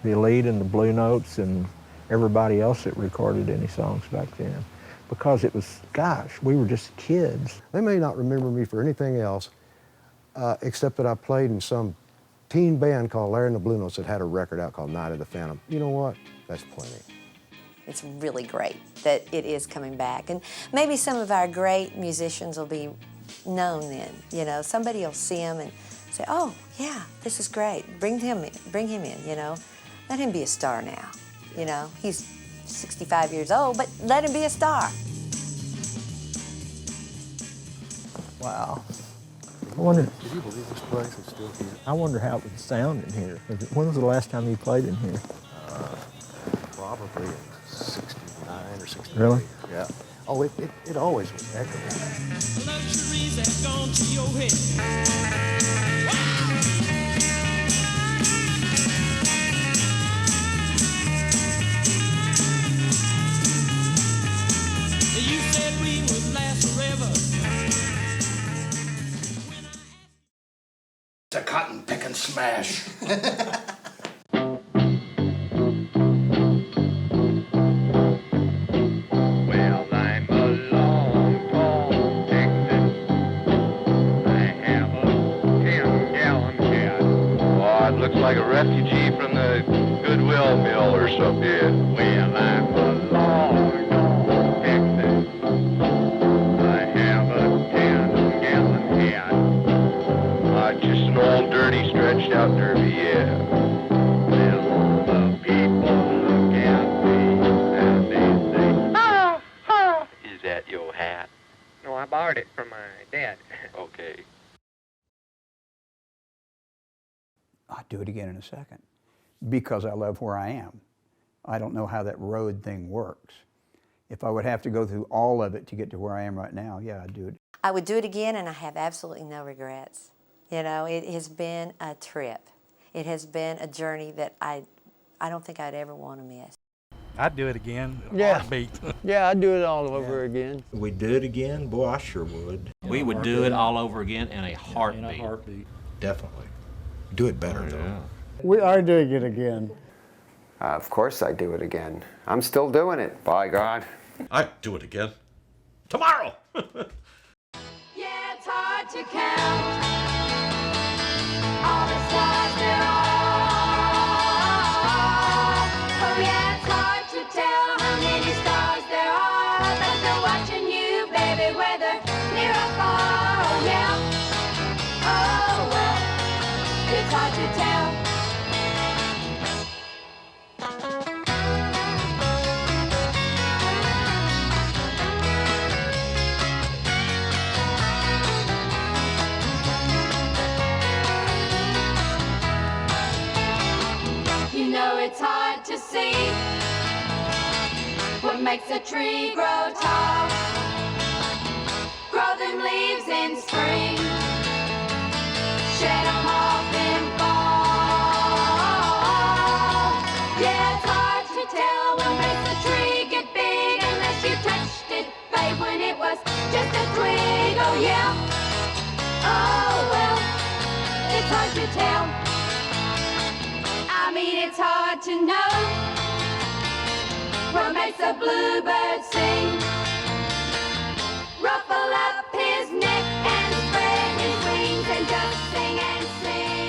[SPEAKER 24] The Elite and the Blue Notes and everybody else that recorded any songs back then. because it was, gosh, we were just kids.
[SPEAKER 10] They may not remember me for anything else, except that I played in some teen band called Larry and the Blue Notes that had a record out called Night of the Phantom. You know what? That's plenty.
[SPEAKER 2] It's really great that it is coming back. And maybe some of our great musicians will be known then. You know, somebody will see him and say, oh, yeah, this is great. Bring him in, you know. Let him be a star now, you know. He's 65 years old, but let him be a star.
[SPEAKER 24] Wow. I wonder,
[SPEAKER 10] Can you believe this place is still here?
[SPEAKER 24] I wonder how it would sound in here. When was the last time you played in here?
[SPEAKER 10] Probably in 69 or 68.
[SPEAKER 24] Really?
[SPEAKER 10] Yeah. Oh, it always was echoing.
[SPEAKER 6] Luxuries have gone to your head. You said we would last forever.
[SPEAKER 16] It's a cotton pick and smash.
[SPEAKER 21] Looks like a refugee from the Goodwill mill or something. Well, I'm a long gone Texas. I have a 10-gallon can. Just an old dirty stretched out derby, yeah. Well, the people look at me and they say, ha, ha. Is that your hat?
[SPEAKER 23] No, I borrowed it from my dad.
[SPEAKER 21] Okay.
[SPEAKER 9] I'd do it again in a second because I love where I am. I don't know how that road thing works. If I would have to go through all of it to get to where I am right now, yeah, I'd do it.
[SPEAKER 2] I would do it again, and I have absolutely no regrets. You know, it has been a trip. It has been a journey that I don't think I'd ever want to miss.
[SPEAKER 25] I'd do it again.
[SPEAKER 18] Yeah.
[SPEAKER 25] Heartbeat.
[SPEAKER 18] Yeah, I'd do it all over again.
[SPEAKER 3] We'd do it again? Boy, I sure would.
[SPEAKER 4] We would do it all over again in a heartbeat.
[SPEAKER 13] In a heartbeat.
[SPEAKER 10] Definitely. Do it better, though.
[SPEAKER 18] We are doing it again.
[SPEAKER 12] Of course I do it again. I'm still doing it, by God.
[SPEAKER 16] I'd do it again. Tomorrow!
[SPEAKER 6] Yeah, it's hard to count all the stars there are. Oh yeah, it's hard to tell how many stars there are, but they're watching you, baby, whether near or far. Oh yeah, oh well, it's hard to tell. You know it's hard to see what makes a tree grow tall. Grow them leaves in spring, shed them off in fall. Yeah, it's hard to tell what makes a tree get big unless you touched it, babe, when it was just a twig. Oh yeah, oh well, it's hard to tell. I mean, it's hard to know what makes a bluebird sing. Ruffle up his neck and spread his wings and just sing and sing.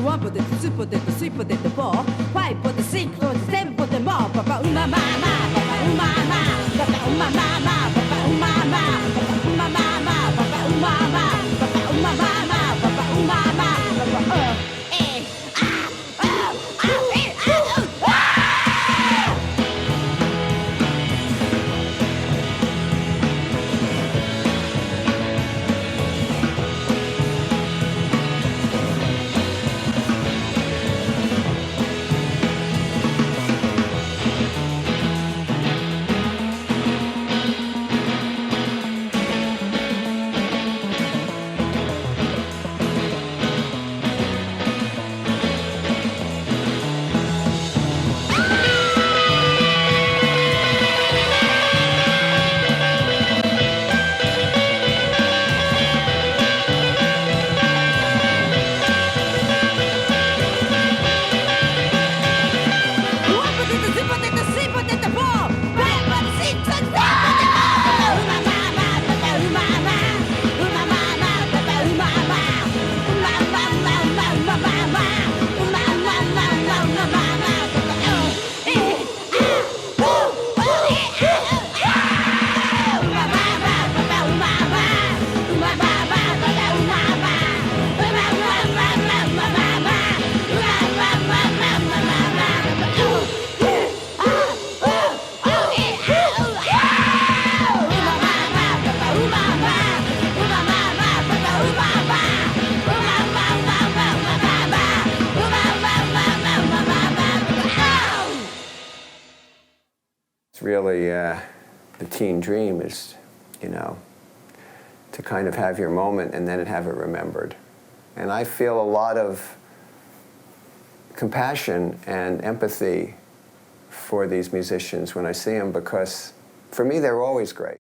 [SPEAKER 26] One potato, two potato, three potato, four, five potato, six potato, seven potato, more. Papa, uma, ma, papa, uma, ma, papa, uma, ma, papa, uma, ma, papa, uma, ma, papa, uma, ma, papa, uma, ma, papa, uma, ma, papa,
[SPEAKER 12] really the teen dream is, you know, to kind of have your moment and then have it remembered. And I feel a lot of compassion and empathy for these musicians when I see them, because for me they're always great.